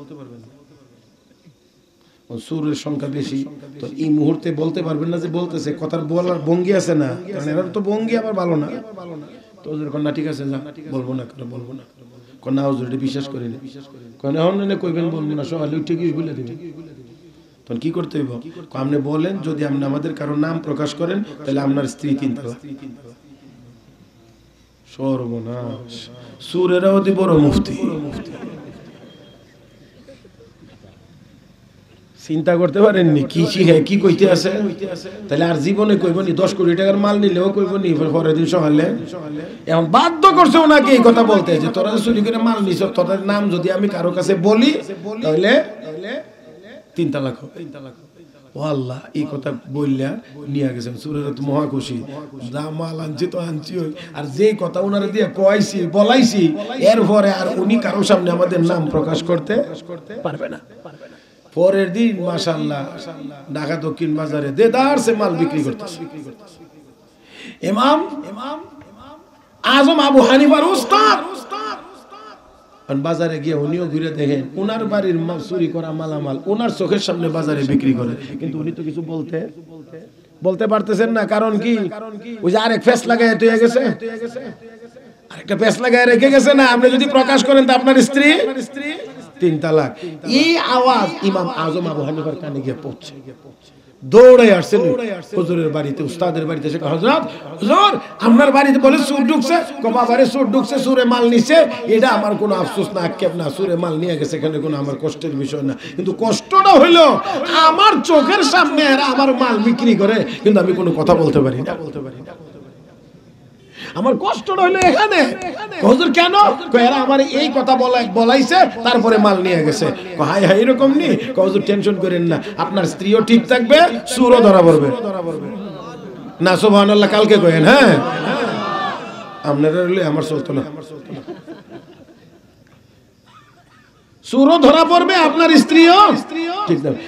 চোরের সংখ্যা বেশি, তো এই মুহূর্তে বলতে পারবেন না যে বলতেছে। কথার বলার ভঙ্গি আছে না, কারণ এর তো ভঙ্গি আবার ভালো না। তো ওদের কন্যা ঠিক আছে, বলবো না কন্যা হুজুর এটা বিশ্বাস করি না, কইবেন বলবো না, সকালে উঠে গিয়ে বলে দেবেন। তখন কি করতে হইব? আপনি বলেন যদি আপনি আমাদের কারো নাম প্রকাশ করেন তাহলে আপনার স্ত্রী 3 তালাক। সর্বনাশ। সুরেরাও দি বড় মুফতি। চিন্তা করতে পারেননি কি শিখায়, কি কইতে আছে। তাহলে আর জীবনে কইবনি 10 কোটি টাকার মাল নিলেও কইবনি পরের দিন সকালে। এখন বাধ্য করছে ওনাকে এই কথা বলতে যে তোরা চুরি করে মাল নিছ, তোদের নাম যদি আমি কারো কাছে বলি তাহলে 3 তালাক হবে। ও আল্লাহ, এই কথা বললা নিয়ে গেছেন। সুরেরা তো মহা খুশি, যা মাল আনছি তো আনছি। আর যেই কথা ওনারা দিয়ে বলাইছি এরপরে আর উনি কারো সামনে আমাদের নাম প্রকাশ করতে পারবে না। পরের দিন মাশাআল্লাহ ঢাকা দক্ষিণ বাজারে দেদারসে মাল বিক্রি করতেছে। ইমাম আজম আবু হানিফার উস্তাদ বাজারে গিয়ে উনিও ঘুরে দেখেন ওনার বাড়ির চুরি করা মালামাল ওনার চোখের সামনে বাজারে বিক্রি করে, কিন্তু উনি তো কিছু বলতে পারতেছেন না। কারণ কি? ওই যে আরেক ফেস লাগায় হয়ে গেছে, আরেকটা ফেস লাগায় রেখে গেছে না। আপনি যদি প্রকাশ করেন তো আপনার স্ত্রী তিন তালাক। এই আওয়াজ ইমাম আজম আবু হানিফার কানে গিয়ে পৌঁছে, দৌড়ে আসছেন হুজুরের বাড়িতে, উস্তাদের বাড়িতে। এসে হযরত, হুজুর আপনার বাড়িতে বলে চোর ঢুকছে। বাবারে চোর ঢুকছে, চোরে মাল নিছে, এটা আমার কোনো আফসোস না, আক্ষেপ না, চোরে মাল নিয়ে গেছে, এখানে কোনো আমার কষ্টের বিষয় না। কিন্তু কষ্টটা হইলো আমার চোখের সামনে এরা আমার মাল বিক্রি করে, কিন্তু আমি কোনো কথা বলতে পারি না। আমার কষ্টটা হইলো এখানে। হুজুর কেন? এরা আমার এই কথা বলাইছে, তারপরে মাল নিয়ে গেছে। হাই হাই এরকম নি। হুজুর টেনশন করেন না, আপনার স্ত্রীও ঠিক থাকবে, চোরও ধরা পড়বে না। সুবহানাল্লাহ কালকে কইেন। হ্যাঁ, আপনারা হইলে আমার চলতো না। চোরও ধরা পড়বে, আপনার স্ত্রীও ঠিক থাকবে।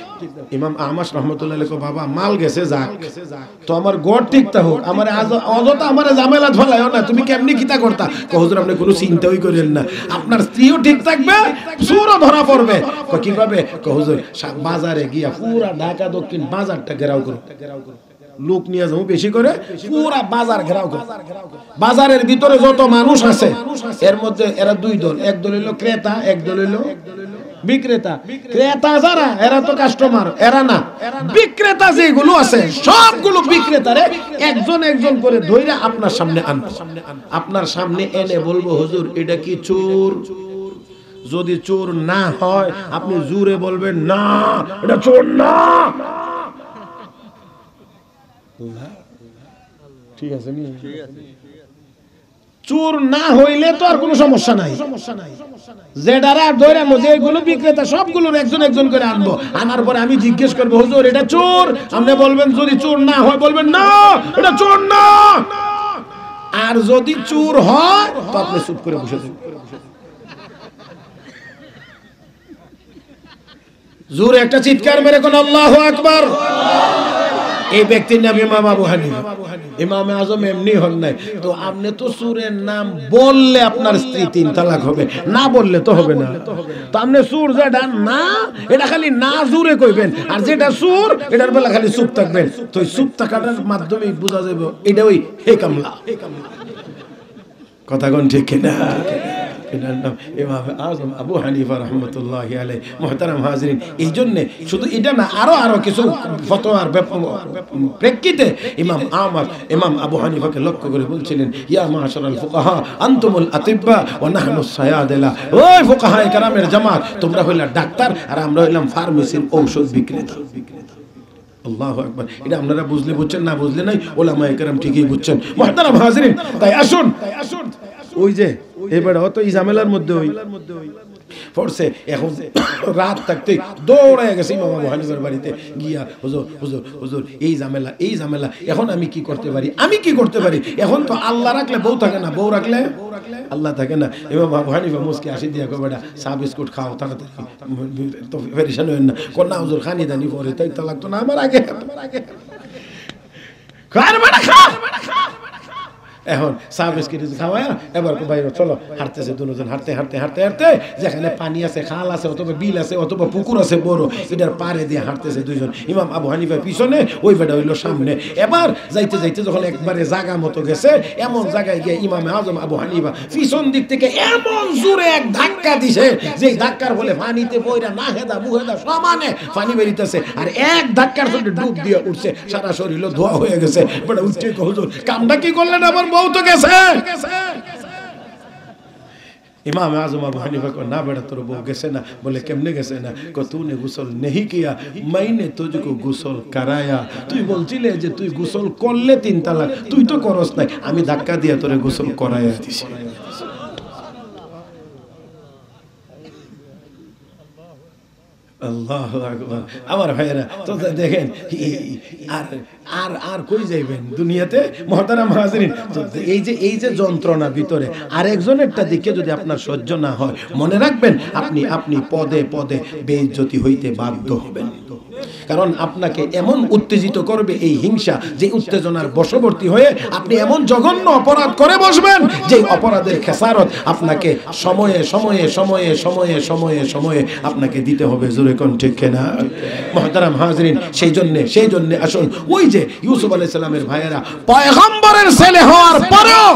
ইমাম আহমদ রহমতুল্লাহ আলাইহি বাবা মাল গেছে যাক, তো আমার গড় ঠিক থাকুক, আমার অযথা আমার ঝামেলা ফলায়ও না। তুমি কেমনি কিতা করতা? হুজুর আপনি কোনো চিন্তাই করেন না, আপনার স্ত্রীও ঠিক থাকবে, চোরও ধরা পড়বে। কিভাবে? হুজুর বাজারে গিয়া পুরা ঢাকা দক্ষিণ বাজারটা ঘেরাও করো, লোক নিয়ে যাবো বেশি করে, পুরা বাজার ঘেরাও করো। বাজারের ভিতরে যত মানুষ আছে এর মধ্যে এরা দুই দল, এক দল হইলো ক্রেতা, এক দল হইলো বিক্রেতা। ক্রেতা যারা এরা তো কাস্টমার, এরা না। বিক্রেতা যেগুলো আছে সবগুলো বিক্রেতারে একজন একজন করে ধইরা আপনার সামনে আনবো। আপনার সামনে এনে বলবো, হুজুর এটা কি চোর? যদি চোর না হয় আপনি জোরে বলবেন, না এটা চোর না। ঠিক আছে নি? চোর না হইলে তো আর কোনো সমস্যা নাই। যেটারা ধরে যেগুলো বিক্রেতা সবগুলোর একজন একজন করে আনবো। আনার পরে আমি জিজ্ঞেস করবো, হুজুর এটা চোর? আপনি বলবেন যদি চোর না হয় বলবেন না এটা চোর না। আর যদি চোর হয় তো আপনি চুপ করে বসে থাকবেন। জোরে একটা চিৎকার মেরে কোন আল্লাহু আকবার। এই ব্যক্তির নাম ইমাম আবু হানিফা। ইমাম আজম এমনি হন নাই। তো আপনি তো চোরের নাম বললে আপনার স্ত্রী তিন তালাক হবে, না বললে তো হবে না। তো আপনি চোর যেটা না, এটা খালি না জোরে কইবেন, আর যেটা চোর এটার বেলা খালি চুপ থাকবেন। তো চুপ থাকাটার মাধ্যমে বোঝা যাবে এটা ওই হে কামলা। কথা কোন ঠিক কিনা? ইমাম আজম আবু হানিফা রাহমাতুল্লাহি আলাইহি। মুহতারাম হাজিরিন, এই জন্য শুধু এটা না, আরো কিছু ফতোয়ার প্রেক্ষিতে ইমাম আবু হানিফাকে লক্ষ্য করে বলছিলেন, ইয়া মাশারাল ফুকাহা আনতুমুল আতিব্বা ওয়া নাহনু সায়াদিলা। ওই ফুকাহায়ে কেরামের জামাত, তোমরা হইলা ডাক্তার আর আমরা হইলাম ফার্মেসির ঔষধ বিক্রেতা। আল্লাহু আকবার। এটা আপনারা বুঝলে বুঝছেন, না বুঝলে নাই, উলামায়ে কেরাম ঠিকই বুঝছেন। মুহতারাম হাজিরিন, তাই আসুন ওই যে এবারে অত এই ঝামেলার মধ্যে ওই পড়ছে। এখন রাত থাকতে দৌড়ায় গেছে ইমাম আবু হানিফার বাড়িতে গিয়া, হুজুর হুজুর হুজুর এই ঝামেলা, এখন আমি কি করতে পারি? এখন তো আল্লাহ রাখলে বউ থাকে না, বউ রাখলে আল্লাহ থাকে না। ইমাম আবু হানিফা মুসকি আসি দিয়া কই, বেটা চা বিস্কুট খাও তাড়াতাড়ি, তো পেরেশান হইন না। কোন না হুজুর খানি দানি পরে তাই তো লাগতো না আমার আগে খার বেটা খা। এখন চা বিস্কিট খাওয়া এবার বাইরে চলো, হাঁটতেছে দুজন, হাঁটতে যেখানে পানি আছে, খাল আছে, অথবা বিল আছে, অথবা পুকুর আছে বড়, এটার পারে দিয়ে হাঁটতেছে দুইজন। ইমাম আবু হানিফা পিছনে, ওই বেটা হইলো সামনে। এবার যাইতে যখন একবারে জায়গা মতো গেছে, এমন জায়গায় গিয়ে ইমাম আজম আবু হানিফা পিছন দিক থেকে এমন জোরে এক ধাক্কা দিছে, যে ধাক্কার ফলে পানিতে পয়রা নাহেদা মুহেদা সমানে পানি বেরিতেছে, আর এক ধাক্কার সাথে ডুব দিয়ে উঠছে, সারা শরীর ধোয়া হয়ে গেছে। বেটা উঠছে, হুজুর কামটা কি করলেন? আমার বউ তো গেছে। ইমাম আজম আবু হানিফা को ना बेटा তোর বউ গেছে না। বলে কেমনে গেছে না? কো तूने गुस्ल नहीं किया, मैंने तुझको गुस्ल कराया। তুই বলছিলে যে তুই গোসল করলে তিন তালাক, তুই তো করস নাই, আমি ধাক্কা দিয়া তোরে গোসল করায়া দিছি। আল্লাহু আকবার। আমার ভাইয়েরা, তো দেখেন আর কই যাইবেন দুনিয়াতে? মুহতারাম হাজিরিন, এই যে যন্ত্রণা ভিতরে আরেকজনেরটা দিকে যদি আপনার সহ্য না হয়, মনে রাখবেন আপনি পদে পদে বেইজ্জতি হইতে বাধ্য হবেন। কারণ আপনাকে এমন উত্তেজিত করবে এই হিংসা, যে উত্তেজনার বশবর্তী হয়ে আপনি এমন জঘন্য অপরাধ করে বসবেন, যে অপরাধের খেসারত আপনাকে সময়ে সময়ে সময়ে সময়ে সময়ে সময়ে আপনাকে দিতে হবে। জোরে কোন ঠিক কিনা? মুহতারাম হাজিরিন, সেই জন্য আসুন, ওই যে ইউসুফ আলাইহিস সালামের ভাইয়েরা পয়গম্বরের ছেলে হওয়ার পরেও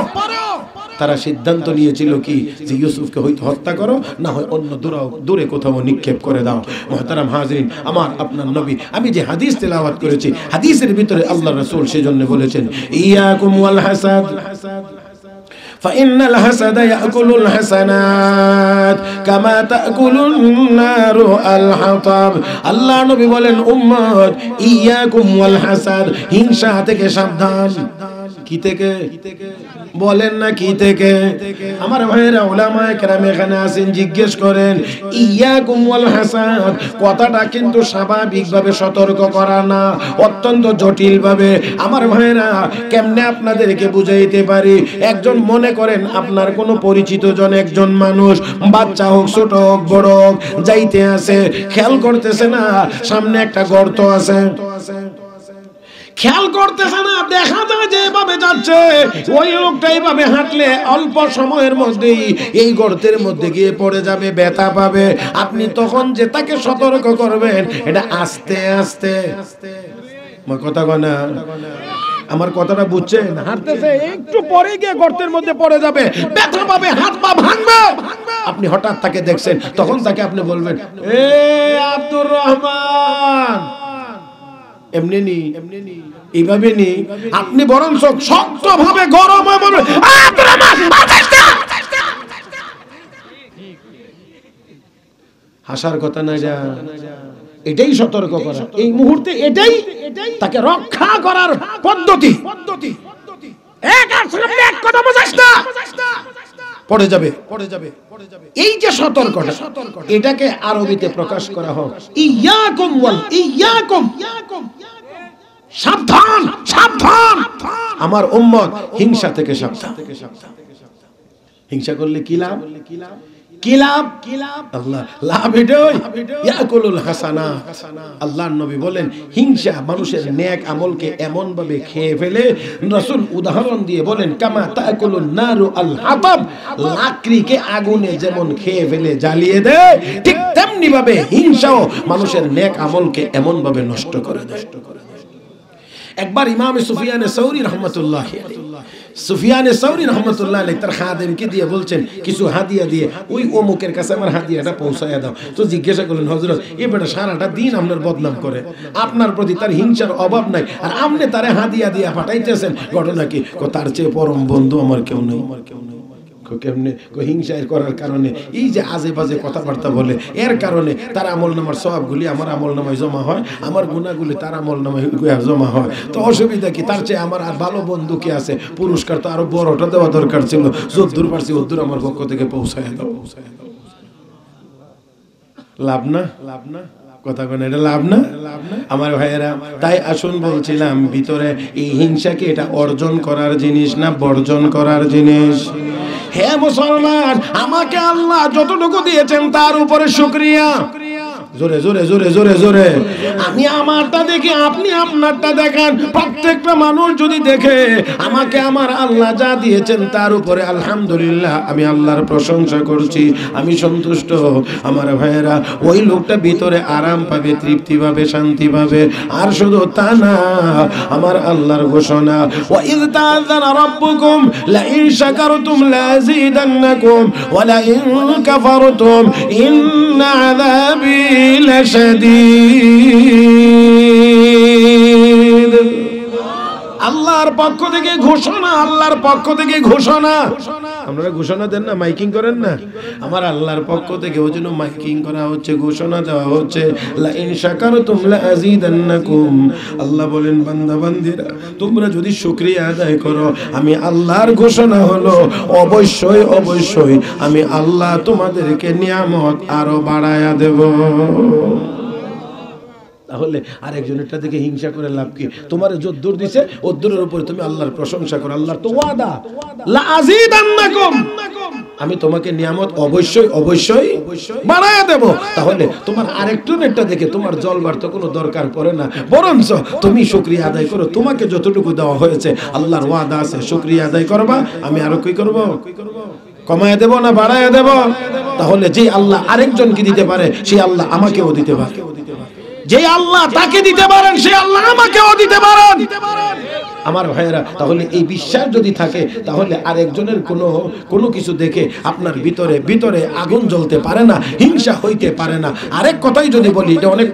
তারা সিদ্ধান্ত নিয়েছিল কি যে ইউসুফকে হয়তো হত্যা করো, না হয় অন্য দূরে কোথাও নিক্ষেপ করে দাও। মুহতারাম হাজরিন, আমার আপনার নবী, আমি যে হাদিস তেলাওয়াত করেছি, হাদিসের ভিতরে আল্লাহ রাসূল সেজন্য বলেছেন, ইয়াকুম ওয়াল হাসাদ فإن الحسد يأكل الحسنات كما تأكل النار الحطب। আল্লাহ নবী বলেন, উম্মত ইয়াকুম ওয়াল হাসাদ, হিংসা থেকে সাবধান। কি থেকে বলেন না, কি থেকে? আমার ভাইয়েরা উলামায়ে কেরাম এখানে আছেন, জিজ্ঞেস করেন ইয়াকুম ওয়াল হাসাদ কথাটা কিন্তু স্বাভাবিকভাবে সতর্ক করা না, অত্যন্ত জটিল ভাবে। আমার ভাইয়েরা কেমনে আপনাদেরকে বুঝাইতে পারি? একজন মনে করেন আপনার কোনো পরিচিত জন, একজন মানুষ, বাচ্চা হোক ছোট হোক বড় হোক, যাইতে আছে, খেয়াল করতেছে না সামনে একটা গর্ত আছে, খেয়াল করতেছে না, দেখা যায় যে এভাবে যাচ্ছে, ওই লোকটা এইভাবে হাঁটলে অল্প সময়ের মধ্যেই এই গর্তের মধ্যে গিয়ে পড়ে যাবে, ব্যথা পাবে। আপনি তখন যে তাকে সতর্ক করবেন, এটা আস্তে আস্তে, কথা কয় না, আমার কথাটা বুঝছেন? হাঁটতেছে, একটু পরে গিয়ে গর্তের মধ্যে পড়ে যাবে, ব্যথা পাবে, হাত পা ভাঙবে। আপনি হঠাৎ তাকে দেখছেন, তখন তাকে আপনি বলবেন, এ আব্দুর রহমান, এমনি নি, এইভাবে নি, আপনি বরং শক্ত ভাবে গরম হয়ে বলবেন, আব্দুর রহমান, হাসার কথা না, যা এটাই সতর্ক করা এই মুহূর্তে, এটাই তাকে রক্ষা করার পদ্ধতি। এক কথা বোঝাস না, পড়ে যাবে। এই যে সতর্কতা, এটাকে আরবিতে প্রকাশ করা হয় ইয়াকুম ওয়াল ইয়াকুম, সাবধান সাবধান আমার উম্মত, হিংসা থেকে সাবধান। হিংসা করলে কি লাভ? কি লাভ? আল্লাহ লাভ এটাই, ইয়াকুলুল হাসানাত। আল্লাহর নবী বলেন, হিংসা মানুষের নেক আমলকে এমন ভাবে খেয়ে ফেলে, রাসূল উদাহরণ দিয়ে বলেন, কামা তাকুলুন নারু আল হাতাব, লাকড়িকে আগুনে যেমন খেয়ে ফেলে, জ্বালিয়ে দেয়, ঠিক তেমনি ভাবে হিংসাও মানুষের নেক আমলকে এমন ভাবে নষ্ট করে দেয়। একবার ইমাম সুফিয়ানে সৌরি রহমতুল্লাহ আলাইহি তার খাদেমকে দিয়ে বলছেন, কিছু হাদিয়া দিয়ে ওই অমুকের কাছে আমার হাদিয়াটা পৌঁছায়া দাও। তো জিজ্ঞাসা করলেন, হযরত এই বেটা সারাটা দিন আপনার বদনাম করে, আপনার প্রতি তার হিংসার অভাব নাই, আর আপনি তারে হাদিয়া দিয়ে পাঠাইতেছেন, ঘটনা কি? তার চেয়ে পরম বন্ধু আমার কেউ নেই। কেমনে? হিংসা করার কারণে, এই যে আজে বাজে কথাবার্তা বলে, এর কারণে তার আমল নামার সওয়াবগুলি আমার আমল নামায় জমা হয়, আমার গুনাহগুলি তার আমল নামায় জমা হয়। তো অসুবিধা কি? তার চেয়ে আমার আর ভালো বন্ধু কে আছে? পুরস্কার তো আরো বড়টা দেওয়া দরকার ছিল, যদ্দূর পারছি ওদ্দূর আমার পক্ষ থেকে পৌঁছায় দাও। লাভ না? কথা কেন? এটা লাভ না আমার ভাইয়েরা? তাই আসুন বলছিলাম, ভিতরে এই হিংসাকে এটা অর্জন করার জিনিস না বর্জন করার জিনিস? হে মুসলমান, আমাকে আল্লাহ যতটুকু দিয়েছেন তার উপরে শুকরিয়া। জোরে জোরে জোরে জোরে জোরে। আমি আমারটা দেখি, আপনি আপনারটা দেখেন। প্রত্যেকটা মানুষ যদি দেখে আমাকে আমার আল্লাহ যা দিয়েছেন তার উপরে আলহামদুলিল্লাহ, আমি আল্লাহর প্রশংসা করছি, আমি সন্তুষ্ট, আমার ভাইয়েরা ওই লোকটা ভিতরে আরাম পাবে, তৃপ্তি পাবে, শান্তি পাবে। আর শুধু তা না, আমার আল্লাহর ঘোষণা, ওয়া ইয তাআযানা রাব্বুকুম লা ইন শাকারতুম লাযীদান্নাকুম ওয়া লা ইন কাফারতুম ইন্না আযাবি লাশাদীদ। আল্লাহর পক্ষ থেকে ঘোষণা, আল্লাহর পক্ষ থেকে ঘোষণা। আপনারা ঘোষণা দেন না, মাইকিং করেন না? আমার আল্লাহর পক্ষ থেকে ওই জন্য মাইকিং করা হচ্ছে, ঘোষণা দেওয়া হচ্ছে, লা ইন শাকারতুম লাযীদান্নাকুম। আল্লাহ বলেন, বান্দা বান্দিরা তোমরা যদি শুকরিয়া আদায় করো, আমি আল্লাহর ঘোষণা হলো অবশ্যই অবশ্যই আমি আল্লাহ তোমাদেরকে নিয়ামত আরো বাড়ায়া দেব। তাহলে আরেকজনেরটা দেখে হিংসা করে লাভ কি? তোমার যদ্দূর দিছে ওদ্দূরের উপরে তুমি আল্লাহর প্রশংসা করো। আল্লাহর তো ওয়াদা, লা আযীদান্নাকুম, আমি তোমাকে নিয়ামত অবশ্যই অবশ্যই বাড়ায়া দেব। তাহলে তোমার আরেকজনেরটা দেখে তোমার জ্বলবার তো কোনো দরকার পড়ে না, বরঞ্চ তুমি শুকরিয়া আদায় করো। তোমাকে যতটুকু দেওয়া হয়েছে আল্লাহর ওয়াদা আছে, শুকরিয়া আদায় করবা, আমি আরো কি করব? কমায়া দেব না বাড়ায়া দেব? তাহলে যে আল্লাহ আরেকজনকে দিতে পারে সেই আল্লাহ আমাকেও দিতে পারে, যে আল্লাহ তাকে দিতে পারেন সেই আল্লাহ আমাকেও দিতে পারেন। আমার ভাইয়েরা, তাহলে এই বিশ্বাস যদি থাকে তাহলে আরেকজনের কোনো কিছু দেখে আপনার ভিতরে আগুন জ্বলতে পারে না, হিংসা হইতে পারে না। আরেক কথাই যদি বলি, এটা অনেক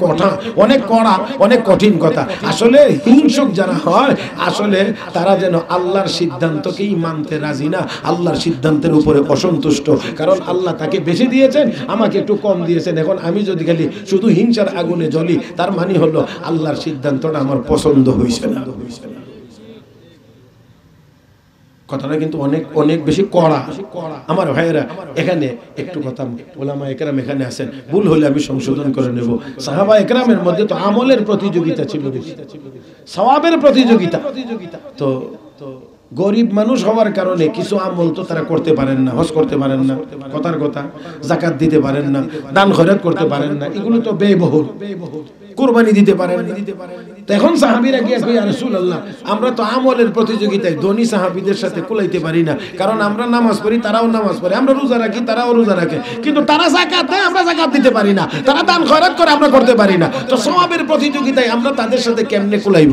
কড়া অনেক কঠিন কথা। আসলে হিংসুক যারা হয় আসলে তারা যেন আল্লাহর সিদ্ধান্তকেই মানতে রাজি না, আল্লাহর সিদ্ধান্তের উপরে অসন্তুষ্ট। কারণ আল্লাহ তাকে বেশি দিয়েছেন, আমাকে একটু কম দিয়েছেন। এখন আমি যদি খালি শুধু হিংসার আগুনে জ্বলি, তার মানে হলো আল্লাহর সিদ্ধান্তটা আমার পছন্দ হইছে না। কথাটা কিন্তু অনেক বেশি কড়া। আমার ভাইয়েরা, এখানে একটু কথা, ওলামা একরাম এখানে আছেন, ভুল হলে আমি সংশোধন করে নেব। সাহাবা একরামের মধ্যে তো আমলের প্রতিযোগিতা ছিল বেশি, সওয়াবের প্রতিযোগিতা। তো গরিব মানুষ হওয়ার কারণে কিছু আমল তো তারা করতে পারেন না, হজ করতে পারেন না, কথার কথা, যাকাত দিতে পারেন না, দান খয়রাত করতে পারেন না, এগুলো তো ব্যয়বহুল। কুরবানি দিতে পারেন না। তো এখন সাহাবীরা গিয়ে কই, ইয়া রাসূলুল্লাহ, আমরা তো আমলের প্রতিযোগিতায় ধনী সাহাবীদের সাথে কুলাইতে পারি না, কারণ আমরা নামাজ পড়ি, তারাও নামাজ পড়ে, আমরা রোজা রাখি, তারাও রোজা রাখে, কিন্তু তারা যাকাত দেয়, আমরা যাকাত দিতে পারি না, তারা দান খয়রাত করে, আমরা করতে পারি না। তো সওয়াবের প্রতিযোগিতায় আমরা তাদের সাথে কেমনে কুলাইব?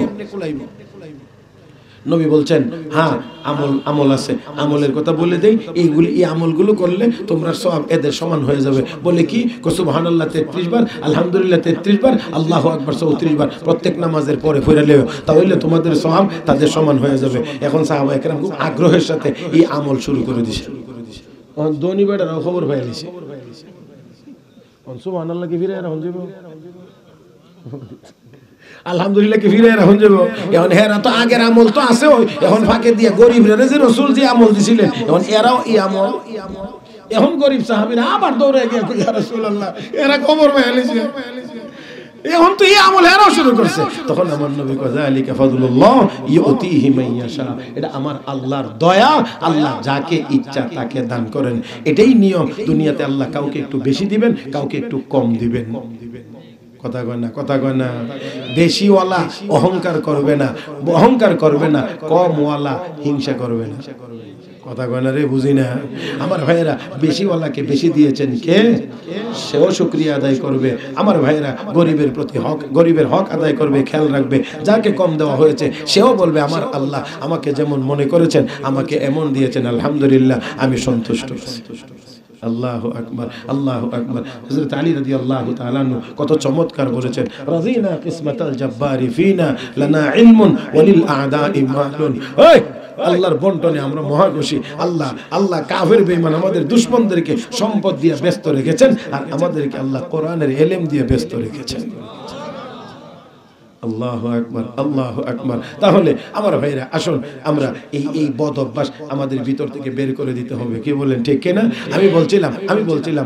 নবী বলছেন, হ্যাঁ আমল আছে, আমলের কথা বলে দেই, এই আমলগুলো করলে তোমরা সওয়াব এদের সমান হয়ে যাবে। বলে কি? সুবহানাল্লাহ 33 বার, আলহামদুলিল্লাহ 33 বার, আল্লাহু আকবার 34 বার প্রত্যেক নামাজের পরে পড়লেও, তাহলে তোমাদের সওয়াব তাদের সমান হয়ে যাবে। এখন সাহাবা একরাম খুব আগ্রহের সাথে এই আমল শুরু করে দিয়েছে। ধনী বেটারাও খবর পাই দিয়েছে, সুবহানাল্লাহ কি ফিরে এখন যাব, আলহামদুলিল্লাহ কি ফিরে এখন যাব। এখন হেরা তো আগের আমল তো আছে, এখন ফাঁকে দিয়ে গরিব রে যে রাসূল যে আমল দিছিলেন, এখন এরাও এই আমল, এখন গরিব সাহাবীরা আবার দৌড়ে গিয়ে কই, ইয়া রাসূলুল্লাহ, এরা খবর পাই আলিছে, এখন তো এই আমল এরাও শুরু করছে। তখন আমার নবী কয়, যালিকা ফাদলুল্লাহ ইউতিহি মান ইয়াশা, এটা আমার আল্লাহর দয়া, আল্লাহ যাকে ইচ্ছা তাকে দান করেন। এটাই নিয়ম। দুনিয়াতে আল্লাহ কাউকে একটু বেশি দিবেন, কাউকে একটু কম দিবেন। কথা কয় না, বেশিওয়ালা অহংকার করবে না, কমওয়ালা হিংসা করবে না। কথা কয় না রে, বুঝি না। আমার ভাইয়েরা, বেশিওয়ালাকে বেশি দিয়েছেন কে, সেও শুকরিয়া আদায় করবে। আমার ভাইয়েরা, গরিবের হক আদায় করবে, খেয়াল রাখবে। যাকে কম দেওয়া হয়েছে সেও বলবে, আমার আল্লাহ আমাকে যেমন মনে করেছেন, আমাকে এমন দিয়েছেন, আলহামদুলিল্লাহ, আমি সন্তুষ্ট। আল্লাহু আকবার, আল্লাহু আকবার। হযরত আলী রাদিয়াল্লাহু তাআলা আনহু কত চমৎকার বলেছেন, রাযিনা কিসমাতাল জাব্বারি ফিনা লানা ইলমুন ওয়ালিল আ'দাই মালুন। ওই আল্লাহর বন্টনে আমরা মহা খুশি। আল্লাহ কাফের বেঈমান আমাদের দুশমনদেরকে সম্পদ দিয়ে ব্যস্ত রেখেছেন, আর আমাদেরকে আল্লাহ কোরআনের ইলম দিয়ে ব্যস্ত রেখেছেন। আল্লাহু আকবার, আল্লাহু আকবার। তাহলে আমার ভাইরা, আসুন আমরা এই বদ অভ্যাস আমাদের ভিতর থেকে বের করে দিতে হবে। কি বলেন, ঠিক কিনা? আমি বলছিলাম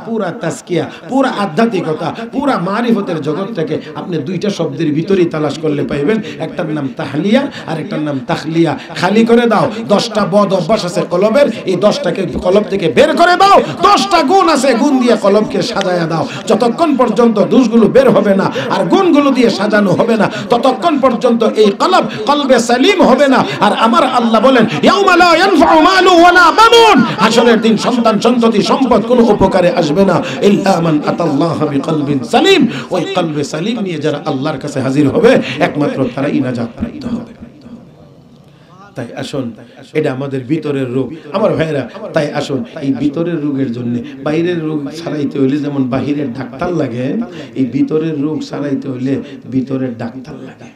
পুরা তাজকিয়া, পুরা আধ্যাত্মিকতা, পুরা মারিফতের জগৎ থেকে আপনি দুইটা শব্দের ভিতরেই তালাশ করলে পাইবেন। একটার নাম তাহলিয়া আর একটার নাম তাখলিয়া। খালি করে দাও, 10টা বদ অভ্যাস আছে কলবের, এই 10টাকে কলব থেকে বের করে দাও। 10টা গুণ আছে, গুণ দিয়ে কলবকে সাজায়া দাও। যতক্ষণ পর্যন্ত দোষগুলো বের হবে না আর গুণগুলো দিয়ে সাজানো হবে না, ততক্ষণ পর্যন্ত এই কলবে সালিম হবে না। আর আমার আল্লাহ বলেন, ইয়াউমা লা ইয়ানফাউ মালু ওয়ালা বানুন, হাসরের দিন সন্তান সন্ততি সম্পদ কোনো উপকারে আসবে না, ইল্লা মান আতাল্লাহ বিকলবিন সালিম। ওই কলবে সালিম নিয়ে যারা আল্লাহর কাছে হাজির হবে, একমাত্র তারাই নাজাত প্রাপ্ত হবে। তাই আসুন, এটা আমাদের ভিতরের রোগ আমার ভাইরা। তাই আসুন, এই ভিতরের রোগের জন্য বাইরের রোগ সারাইতে হইলে যেমন বাহিরের ডাক্তার লাগে, এই ভিতরের রোগ সারাইতে হইলে ভিতরের ডাক্তার লাগে।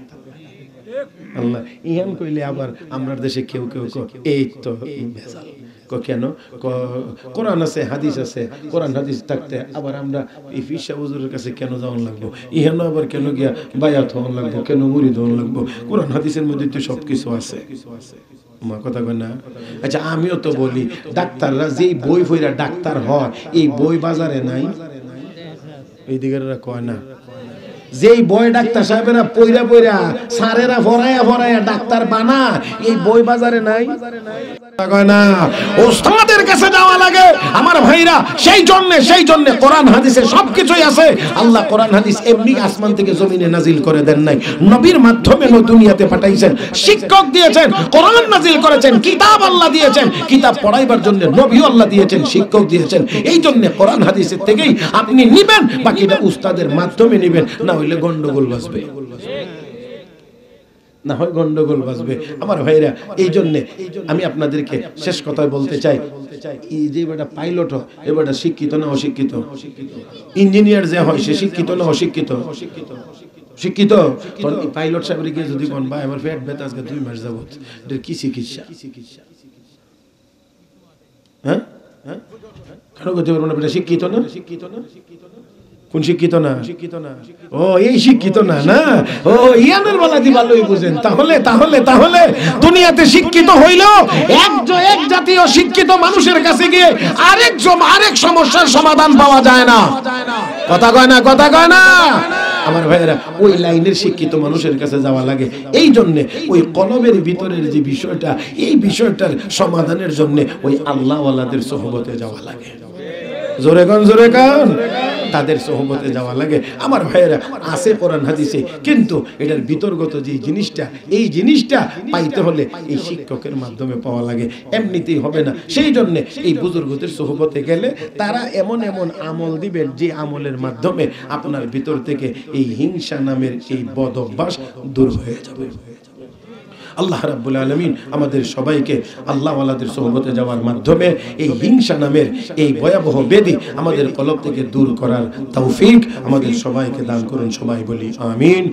আল্লাহ ইহান কইলে আবার আমরা দেশে কেউ এই তো ভেজাল। কেন? কোরআন আছে, হাদিস আছে, কোরআন হাদিস থাকতে আবার আমরা এই ফিসা হুজুরের কাছে কেন যাওয়ান লাগবো? ইহানো আবার কেন গিয়া বায়াত হওয়ান লাগবো, কেন মুরিদ হওয়ান লাগবো? কোরআন হাদিসের মধ্যে তো সবকিছু আছে। কথা কয় না? আচ্ছা, আমিও তো বলি, ডাক্তাররা যেই বই পড়া ডাক্তার হয়, এই বই বাজারে নাই। এই দিকের কয় না, যেই বই ডাক্তার সাহেবেরা পইরা সারেরা ফরায়া ডাক্তার বানা, এই বই বাজারে নাই। ওস্তাদের কাছে যাওয়া লাগে আমার ভাইরা। সেই জন্য কোরআন হাদিসে সবকিছুই আছে। আল্লাহ কোরআন হাদিস এমনি আসমান থেকে জমিনে নাজিল করে দেন নাই, নবীর মাধ্যমে দুনিয়াতে পাঠাইছেন, শিক্ষক দিয়েছেন, কোরআন নাজিল করেছেন, কিতাব আল্লাহ দিয়েছেন, কিতাব পড়াইবার জন্য নবী আল্লাহ দিয়েছেন, শিক্ষক দিয়েছেন। এই জন্য কোরআন হাদিসের থেকেই আপনি নিবেন, বাকিটা উস্তাদের মাধ্যমে নিবেন, না হইলে গন্ডগোল বাজবে। না হয় গন্ডগোল বাজবে। আমার ভাইরা, এই জন্য আমি আপনাদেরকে শেষ কথায় বলতে চাই, এই যে বেটা পাইলট হয়, এ বেটা শিক্ষিত না অশিক্ষিত? ইঞ্জিনিয়ার যে হয় সে শিক্ষিত না অশিক্ষিত? শিক্ষিত। পাইলট সাহেবের গিয়ে যদি কোন ভাই আমার পেট ব্যথা আজকে 2 মাস যাবত, এটা কি চিকিৎসা? হ্যাঁ, কেন করতে পারবো না? বেটা শিক্ষিত না? কোন শিক্ষিত না? ও এই শিক্ষিত না, না ও ইয়ানের বালাদি ভালোই বুঝেন। তাহলে তাহলে তাহলে দুনিয়াতে শিক্ষিত হইলেও এক জাতীয় শিক্ষিত মানুষের কাছে গিয়ে আরেক সমস্যার সমাধান পাওয়া যায় না। কথা কয় না, কথা কয় না আমার ভাইয়েরা। ওই লাইনের শিক্ষিত মানুষের কাছে যাওয়া লাগে। এই জন্য ওই কলবের ভিতরের যে বিষয়টা, এই বিষয়টার সমাধানের জন্য ওই আল্লাহওয়ালাদের সোহবতে যাওয়া লাগে। জোরে গান, জোরে গান, তাদের সোহবতে যাওয়া লাগে। আমার ভাইয়েরা, আছে কোরআন হাদিসে, কিন্তু এটার বিতর্গত যে জিনিসটা, এই জিনিসটা পাইতে হলে এই শিক্ষকের মাধ্যমে পাওয়া লাগে, এমনিতেই হবে না। সেই জন্য এই বুজুর্গদের সোহবতে গেলে তারা এমন এমন আমল দিবেন যে আমলের মাধ্যমে আপনার ভিতর থেকে এই হিংসা নামের এই বদ অভ্যাস দূর হয়ে যাবে। আল্লাহ রাব্বুল আলামিন আমাদের সবাইকে আল্লাহওয়ালাদের সোহবতে যাওয়ার মাধ্যমে এই হিংসা নামের এই ভয়াবহ ব্যাধি আমাদের কলব থেকে দূর করার তৌফিক আমাদের সবাইকে দান করুন। সবাই বলি আমিন।